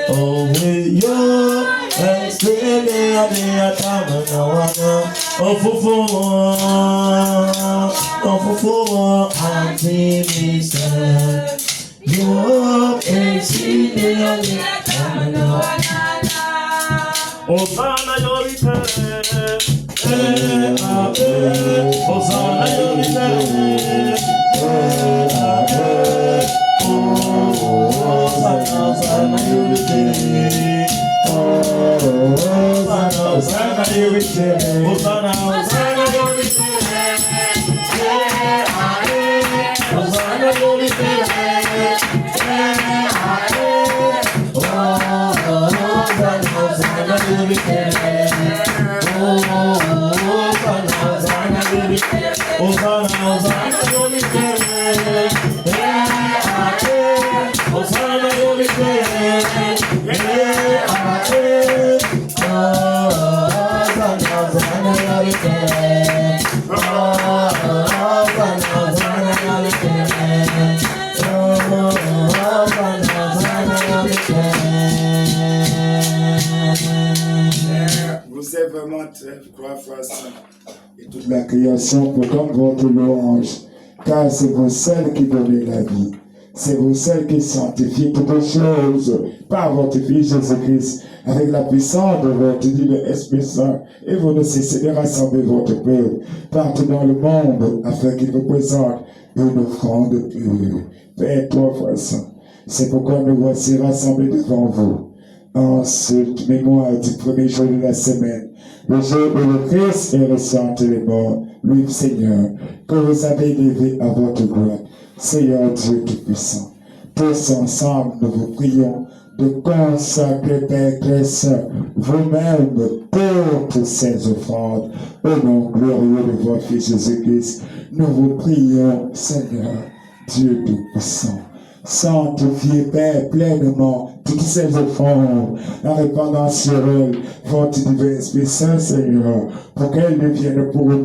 owe yo esini obe yatamana wana ofufubo antimisa yo esini obe yatamana wana Osana yorite Osana yorite Osana yorite Osana yorite Osana yorite Osana yorite Vous êtes vraiment très frère saint et toute la création proclame votre louange, car c'est vous seul qui donnez la vie. C'est vous seul qui sanctifiez toutes choses par votre Fils Jésus-Christ, avec la puissance de votre divin Esprit Saint, et vous ne cessez de rassembler votre peuple partout dans le monde, afin qu'il vous présente une offrande pure. Père, toi, frère saint, c'est pourquoi nous voici rassemblés devant vous, en cette mémoire du premier jour de la semaine, le jour où le Christ est ressuscité les morts, lui, Seigneur, que vous avez élevé à votre gloire. Seigneur Dieu Tout-Puissant, tous ensemble, nous vous prions de consacrer, Père très saint, vous-même toutes ces offrandes au nom glorieux de votre Fils Jésus-Christ. Nous vous prions, Seigneur Dieu Tout-Puissant, sanctifiez, Père, pleinement toutes ces offrandes, en répandant sur elles votre divin Esprit Saint, Seigneur, pour qu'elles deviennent pour nous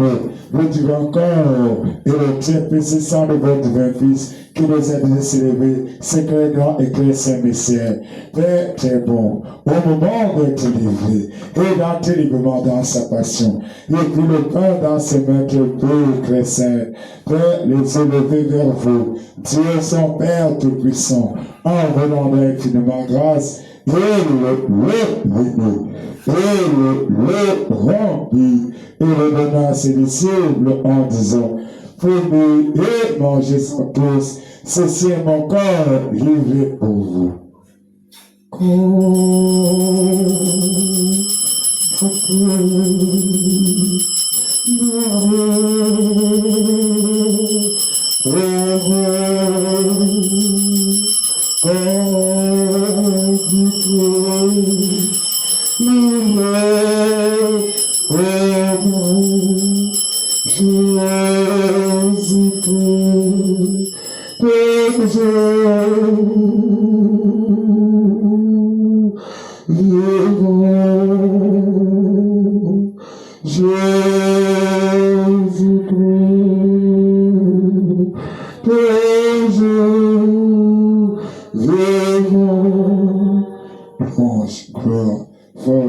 le divin corps et le très précieux sang de votre divin Fils, qui nous aide à s'élever, secrètement et très saint mystère. Père très bon, au moment d'être livré, et d'entrer librement dans sa passion, et puis le pain dans ses mains très beaux, très saints. Père, les élever vers vous, Dieu son Père tout-puissant, en venant infiniment grâce, et le remplit, et le donna à ses disciples en disant, prenez et mangez-en tous, ceci est mon corps livré pour vous.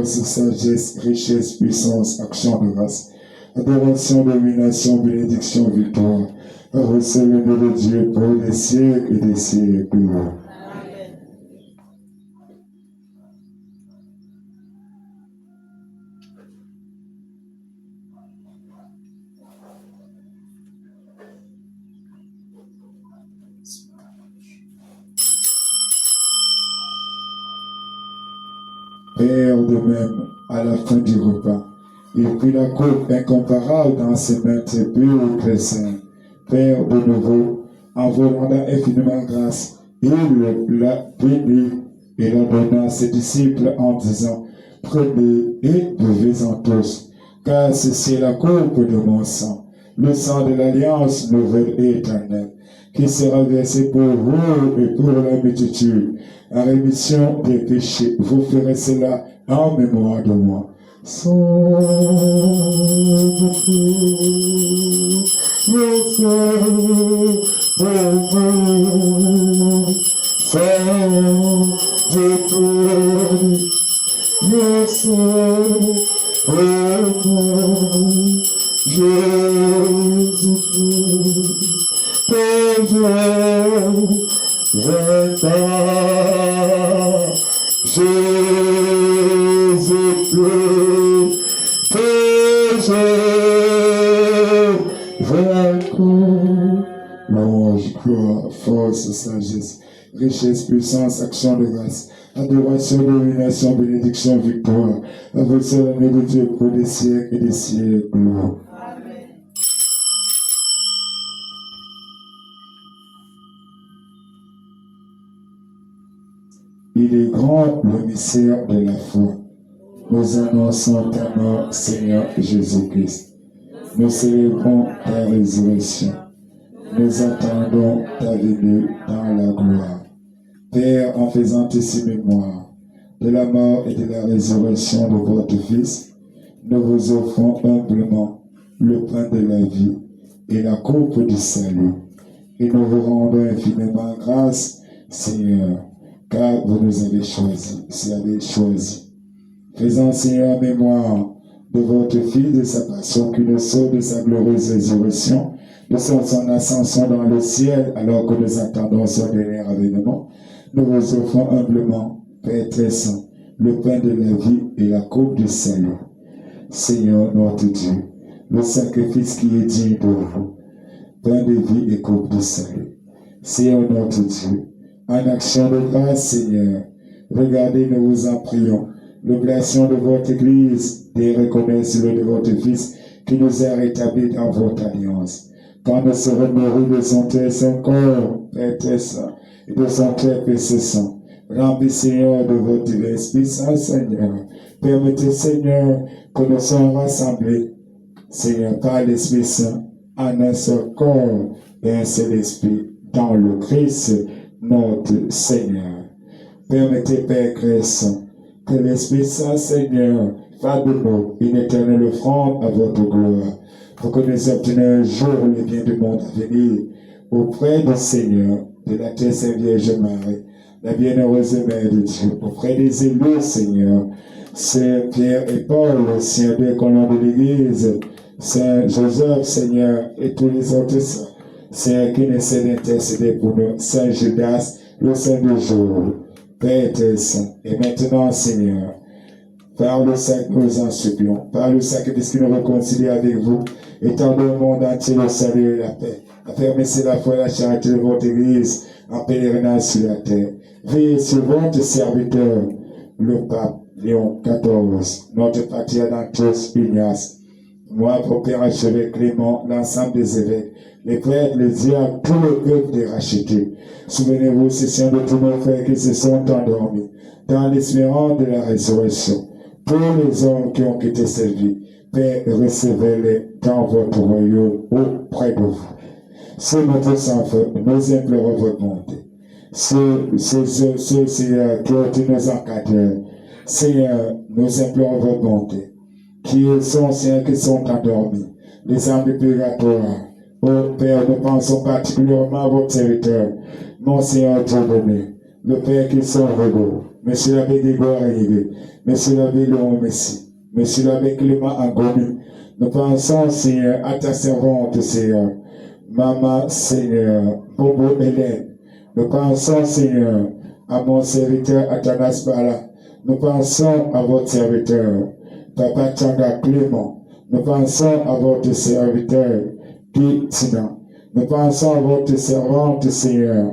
Sagesse, richesse, puissance, action de grâce, adoration, domination, bénédiction, victoire, recevez le nom de Dieu pour des siècles et des siècles. Père, de même, à la fin du repas, il prit la coupe incomparable dans ses mains très pures et très saintes. Père, de nouveau, en vous rendant infiniment grâce, il la bénit et la donna à ses disciples en disant, prenez et buvez-en tous, car ceci est la coupe de mon sang, le sang de l'alliance nouvelle et éternelle, qui sera versé pour vous et pour la multitude, en rémission des péchés. Vous ferez cela en mémoire de moi. Force, sagesse, richesse, puissance, action de grâce, adoration, domination, bénédiction, victoire, avec seul nom de Dieu pour des siècles et des siècles. Amen. Il est grand le mystère de la foi. Nous annonçons ta mort, Seigneur Jésus-Christ. Nous célébrons ta résurrection. Nous attendons ta venue dans la gloire. Père, en faisant ici mémoire de la mort et de la résurrection de votre Fils, nous vous offrons humblement le pain de la vie et la coupe du salut. Et nous vous rendons infiniment grâce, Seigneur, car vous nous avez choisis. Faisant, Seigneur, mémoire de votre Fils, de sa passion qui nous sauve, de sa glorieuse résurrection, de son ascension dans le ciel, alors que nous attendons son dernier avènement, nous vous offrons humblement, Père très saint, le pain de la vie et la coupe du salut. Seigneur notre Dieu, le sacrifice qui est digne de vous, pain de vie et coupe du salut. Seigneur notre Dieu, en action de grâce, Seigneur, regardez, nous vous en prions, l'oblation de votre Église, et reconnaissez-le de votre Fils qui nous a rétablis dans votre alliance. Quand nous serons nourris de son très saint corps, Père très saint, et de son très précieux sang, remplis, Seigneur, de votre divin Esprit Saint, Seigneur. Permettez, Seigneur, que nous soyons rassemblés, Seigneur, par l'Esprit Saint, en un seul corps et un seul esprit, dans le Christ, notre Seigneur. Permettez, Père Christ, que l'Esprit Saint, Seigneur, fasse de nous une éternelle offrande à votre gloire, pour que nous obtenions un jour les biens du monde à venir, auprès du Seigneur, de la très sainte Vierge Marie, la bienheureuse Mère de Dieu, auprès des élus, Seigneur, Saint Pierre et Paul, Saint deux colons de l'Église, Saint Joseph, Seigneur, et tous les autres saints, Saint qui essaie d'intercéder pour nous, Saint Judas, le Saint du jour, Père très saint, et maintenant, Seigneur, par le sac, nous en supplions, par le sacrifice qui nous réconcilie avec vous, étendez au monde entier le salut et la paix. Affermissez la foi et la charité de votre Église en pèlerinage sur la terre. Veillez sur votre serviteur, le pape Léon XIV, notre patriarche tous Ignace, moi, pour Père archevêque Clément, l'ensemble des évêques, les prêtres, les diacres, tout le peuple des rachetés. Souvenez-vous, Seigneur, de tous nos frères qui se sont endormis dans l'espérance de la résurrection. Tous les hommes qui ont quitté cette vie, Père, recevez-les dans votre royaume auprès de vous. C'est notre sang-feu, nous implorons votre bonté. Ceux, Seigneur, qui ont été nos encadreurs, Seigneur, nous implorons votre bonté. Qui sont, Seigneur, qui sont endormis, les âmes du purgatoire. Oh Père, nous pensons particulièrement à votre serviteur, mon Seigneur Dieu donné, le Père qui sont regos, Monsieur l'abbé Grégoire arrivé, Monsieur l'abbé Léon Messi, Monsieur l'abbé Clément Angonu. Nous pensons, Seigneur, à ta servante, Seigneur, Maman, Seigneur, Bobo Hélène. Nous pensons, Seigneur, à mon serviteur Athanas Bala. Nous pensons à votre serviteur, Papa Tchanga Clément. Nous pensons à votre serviteur, Guy Tina. Nous pensons à votre servante, Seigneur.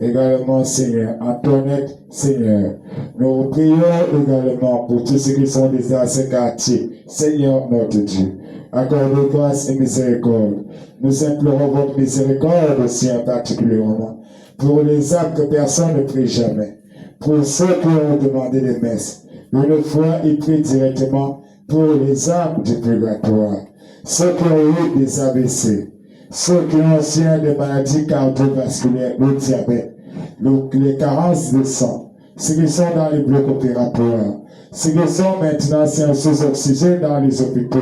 Également, Seigneur, Antoinette, Seigneur. Nous prions également pour tous ceux qui sont déjà à ce quartier. Seigneur, notre Dieu, accordez grâce et miséricorde. Nous implorons votre miséricorde aussi en particulièrement pour les âmes que personne ne prie jamais. Pour ceux qui ont demandé des messes, une fois ils prient directement pour les âmes du purgatoire. Ceux qui ont eu des AVC, ceux qui ont aussi des maladies cardiovasculaires, le diabète, les carences de sang, ceux qui sont dans les blocs opératoires, ceux qui sont maintenant sous oxygène dans les hôpitaux,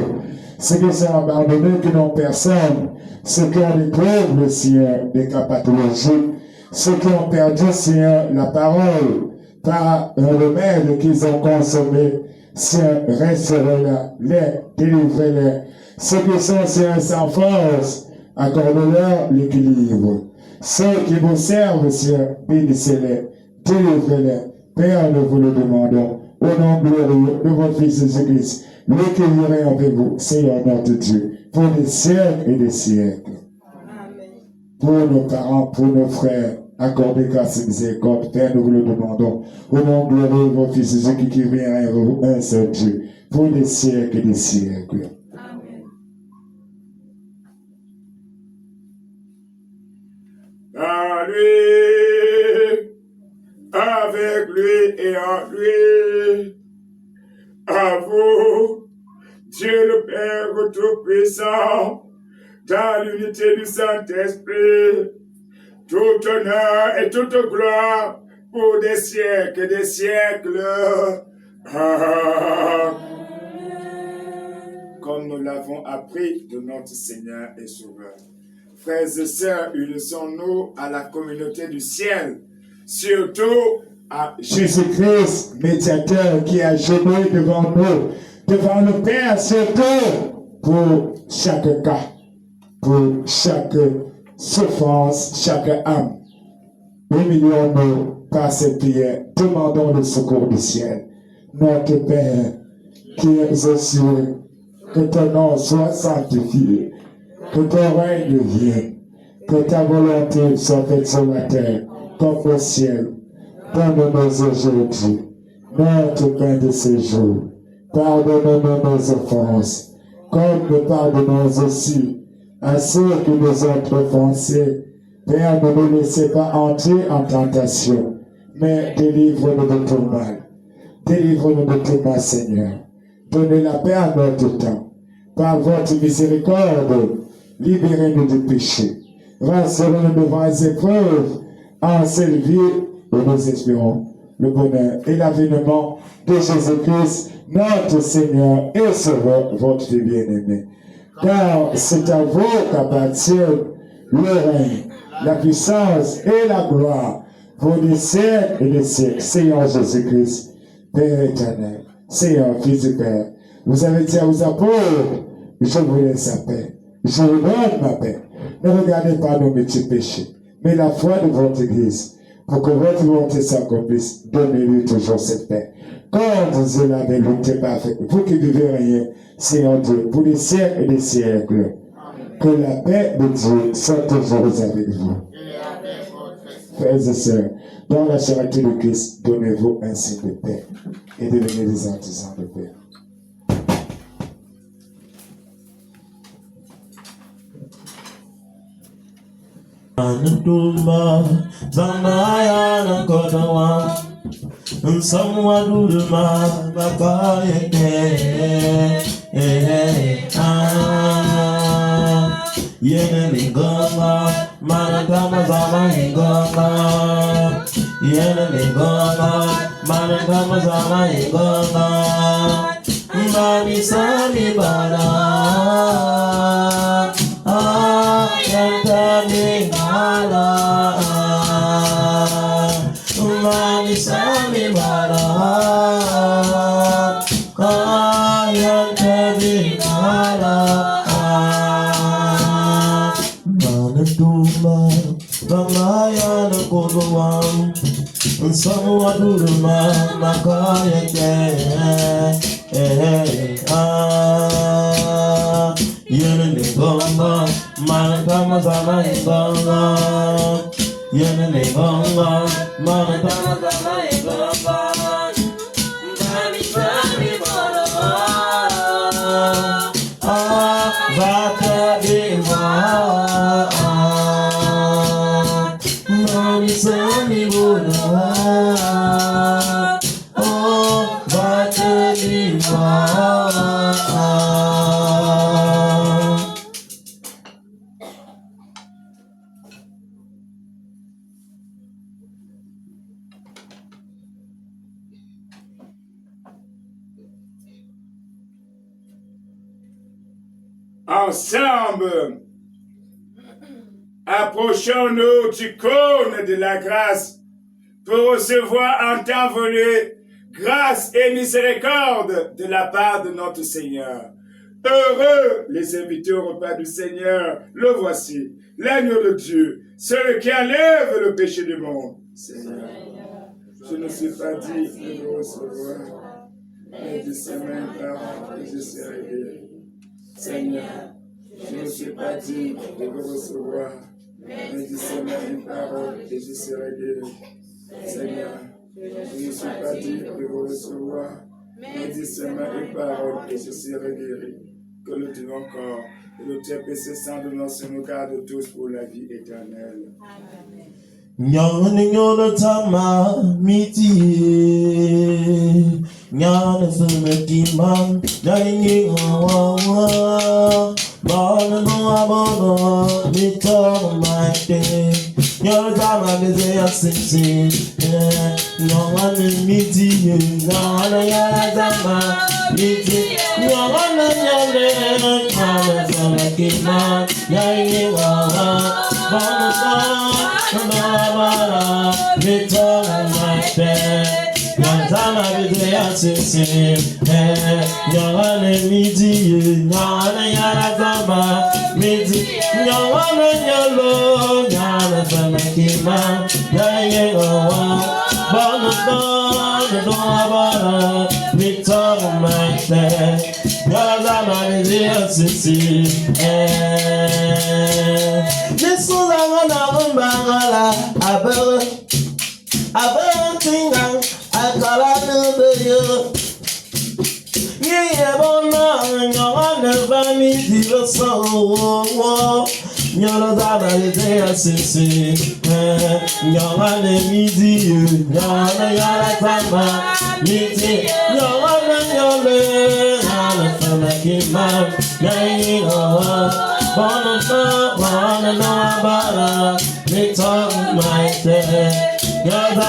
ceux qui sont abandonnés, qui n'ont personne, ceux qui ont des troubles, Seigneur, des cas pathologiques, ceux qui ont perdu, Seigneur, la parole par un remède qu'ils ont consommé, Seigneur, restaurez-la, les délivrez-les. Ceux qui sont, Seigneur, sans force, accordez-leur l'équilibre. Ceux qui vous servent, Seigneur, bénissez-les, délivrez-les. Père, nous vous le demandons, au nom glorieux de votre Fils Jésus-Christ, l'équilibrez avec vous, Seigneur notre Dieu, pour des siècles et des siècles. Amen. Pour nos parents, pour nos frères, accordez grâce et miséricorde. Père, nous vous le demandons, au nom glorieux de votre Fils Jésus qui vient à vous, un seul Dieu, pour des siècles et des siècles. À lui, avec lui et en lui, à vous, Dieu le Père Tout-Puissant, dans l'unité du Saint-Esprit, tout honneur et toute gloire pour des siècles et des siècles. Amen. Comme nous l'avons appris de notre Seigneur et Sauveur. Frères et sœurs, unissons-nous à la communauté du ciel, surtout à Jésus-Christ, médiateur qui a genoux devant nous, devant le Père, surtout pour chaque cas, pour chaque souffrance, chaque âme. Humilions-nous par cette prière, demandons le secours du ciel. Notre Père, qui es aux cieux, que ton nom soit sanctifié. Que ton règne vienne, que ta volonté soit faite sur la terre, comme au ciel. Donne-nous aujourd'hui notre pain de ce jour. Pardonne-nous nos offenses, comme nous pardonnons aussi à ceux qui nous ont offensés. Père, ne nous laissez pas entrer en tentation, mais délivre-nous de tout mal. Délivre-nous de tout mal, Seigneur. Donnez la paix à notre temps. Par votre miséricorde, libérez-nous du péché. Rassurez-nous devant les épreuves. En cette vie, et nous espérons le bonheur et l'avènement de Jésus-Christ, notre Seigneur et Sauveur, votre Fils bien-aimé. Car c'est à vous qu'appartient le règne, la puissance et la gloire pour des siècles et des siècles. Seigneur Jésus-Christ, Père éternel, Seigneur, Fils du Père, vous avez dit à vos apôtres, je vous laisse la paix, je vous donne ma paix. Ne regardez pas nos petits péchés, mais la foi de votre Église, pour que votre volonté s'accomplisse. Donnez-lui toujours cette paix. Comme vous l'avez lutté parfait, vous qui vivez rien, Seigneur Dieu, pour des siècles et des siècles, que la paix de Dieu soit toujours avec vous. Frères et sœurs, dans la charité de Christ, donnez-vous un signe de paix et devenez des artisans de paix. Anaduma, Zamaya Nakotawa, and somewhat Uduma, Bakaya, Yenny Goma, Managama Zama Goma, Yenny Goma, Managama Zama Goma, Mani Sami Bada. Yantani Mala, Mani Sami Mala, Yantani Mala, Manatuma, Ramayana Kodawam, Samaduruma, Makayate, Yenny Goma, Manakama Zama Goma, Yenny Goma, Manakama Zama Goma, Mami Sami Bola, Vata Deva, Mami Sami Bola, Vata Deva. Ensemble, approchons-nous du cône de la grâce pour recevoir en temps venu grâce et miséricorde de la part de notre Seigneur. Heureux les invités au repas du Seigneur, le voici, l'agneau de Dieu, celui qui enlève le péché du monde. Seigneur, je ne suis pas digne de vous recevoir, mais de ces mêmes paroles que je serai guéri. Seigneur, je ne suis pas digne de vous recevoir, mais dis-moi une parole et je serai guéri. Seigneur, je ne suis pas digne de vous recevoir, mais dis-moi une parole et je serai guéri. Que le Dieu encore et le Dieu péché saint de nous nous garde tous pour la vie éternelle. Amen. Nyana tama miti, nyana sumetima, nyani awa, bana no abana, mita maite, nyana tama beze asinsi, nyana miti, nyana tama miti, nyana sumetima, nyani awa, bana Yantana Vidya Sisi, Yana Midi, Yana Yaratama, Midi, Yana Yalo, Yana Sanakima, Yana Bonata, Nobara, Victor Mate, Yana Vidya Sisi, this was a Bangala, Abantingang, Akalanubaya. Yeah, Bona, Yana Bami, the soul. Yana Daya Sisi, Yana Midi, Yana Yaratama, Midi, Yana Yole, Yana Fanakima, Yana Bona, Bara, Victor, my day. Yana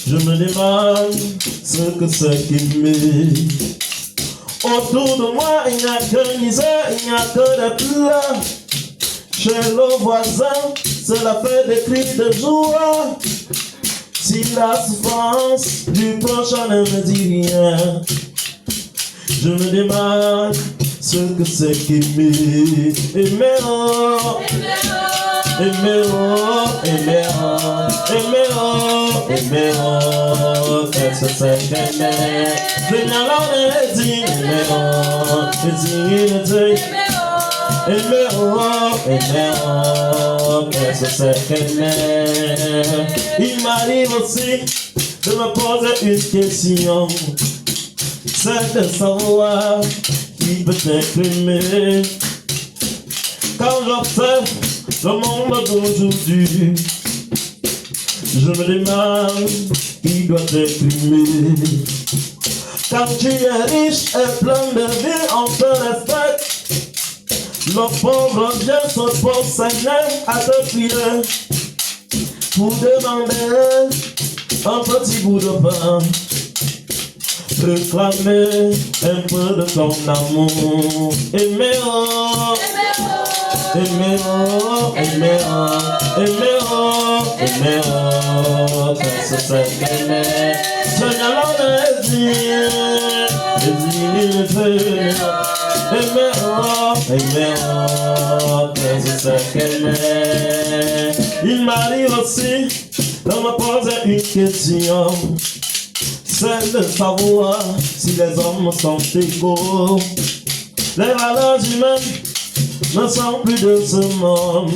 Je me demande ce que c'est qu'il met. Autour de moi, il n'y a que misère, il n'y a que des pleurs. Chez le voisin, c'est la fête des cris de joie. Si la souffrance du prochain ne me dit rien, je me demande ce que c'est qu'il met. Qu'est-ce que c'est qu'elle est? Qu'est-ce que c'est qu'elle est? Il m'arrive aussi de me poser une question, c'est de savoir qui peut t'exprimer. Quand j'observe le monde d'aujourd'hui, je me demande qui doit t'exprimer. Quand tu es riche et plein de vie, on te respecte. Le pauvre vient se Seigneur à te prier pour demander un petit bout de pain. Réclamer un peu de ton amour. Aimez-moi, aimez-moi, aimez-moi, aimez-moi, aimez-moi. Qu'est-ce que c'est qu'elle est? Seigneur, on est dit, aimez-moi, aimez-moi. Qu'est-ce que c'est qu'elle est? Il m'arrive aussi de me poser une question, c'est de savoir si les hommes sont égaux. Les valeurs humaines ne sont plus de ce monde.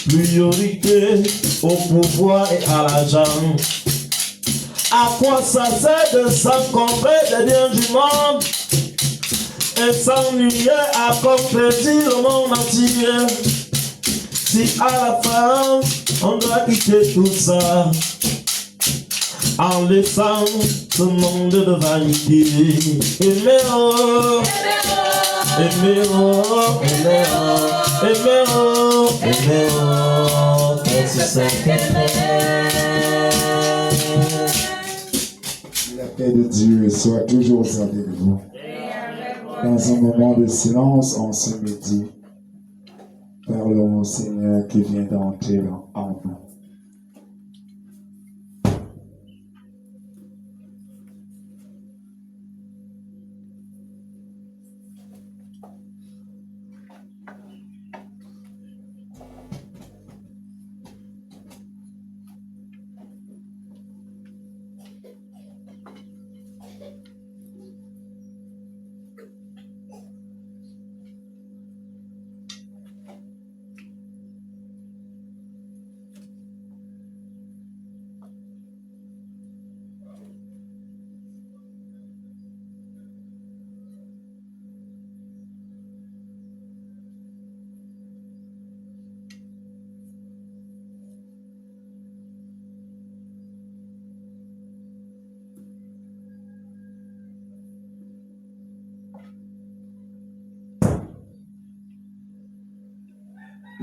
Priorité au pouvoir et à l'argent. À quoi ça sert de s'encombrer des biens du monde et s'ennuyer à compléter le monde entier? Si à la fin on doit quitter tout ça en laissant ce monde de vanité. Aimez-moi, aimez-moi, aimez-moi, aimez-moi, aimez-moi. Qu'est-ce que c'est qu'elle est? La paix de Dieu soit toujours avec vous. Dans un moment de silence, en ce midi, parlons au Seigneur qui vient d'entrer en nous.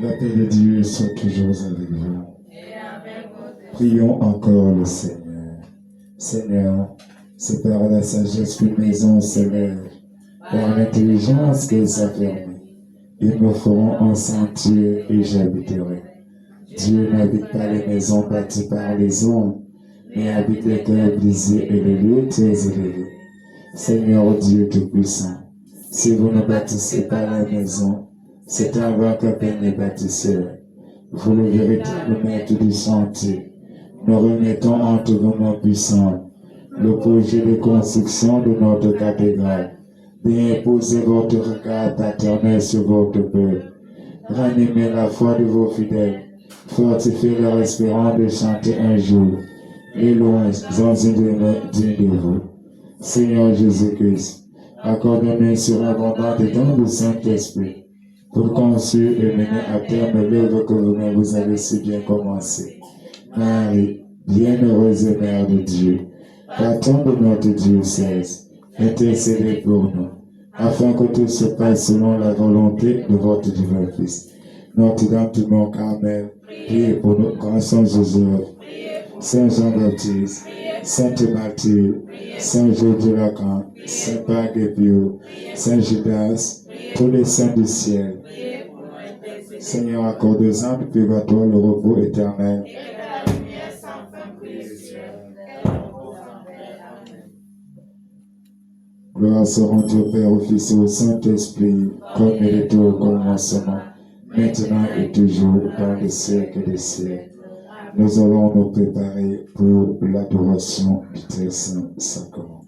La paix de Dieu soit toujours avec vous. Prions encore le Seigneur. Seigneur, c'est par la sagesse qu'une maison se lève, par l'intelligence qu'elle s'affermit. Ils me feront un sentier et j'habiterai. Dieu n'habite pas les maisons bâties par les hommes, mais habite les cœurs brisés et les lieux très élevés. Seigneur Dieu Tout-Puissant, si vous ne bâtissez pas la maison, C'est un vainqueur et bâtisseur. Vous le véritable maître du chantier. Nous remettons entre vos mains puissantes le projet de construction de notre cathédrale. Bien poser votre regard paternel sur votre peuple. Ranimez la foi de vos fidèles. Fortifiez leur espérance de chanter un jour les louanges dans une digne de vous. Seigneur Jésus-Christ, accorde-nous une surabondante et don du Saint-Esprit pour construire et mener à terme l'œuvre que vous-même vous avez si bien commencée. Marie, bienheureuse Mère de Dieu, patron de notre diocèse, intercédez pour nous, afin que tout se passe selon la volonté de votre divin Fils. Notre-Dame du Mont Carmel, priez pour nous, grand Saint Joseph, Saint Jean-Baptiste, Sainte Mathilde, Saint Georges de Lacan, Saint Pagépio, Saint Judas, tous les saints du ciel. Seigneur, accorde aux âmes purgatoires le repos éternel. Gloire soit rendue au Père, au Fils et au Saint-Esprit, comme il était au commencement, maintenant et toujours, dans les siècles des siècles. Nous allons nous préparer pour l'adoration du très saint sacrement.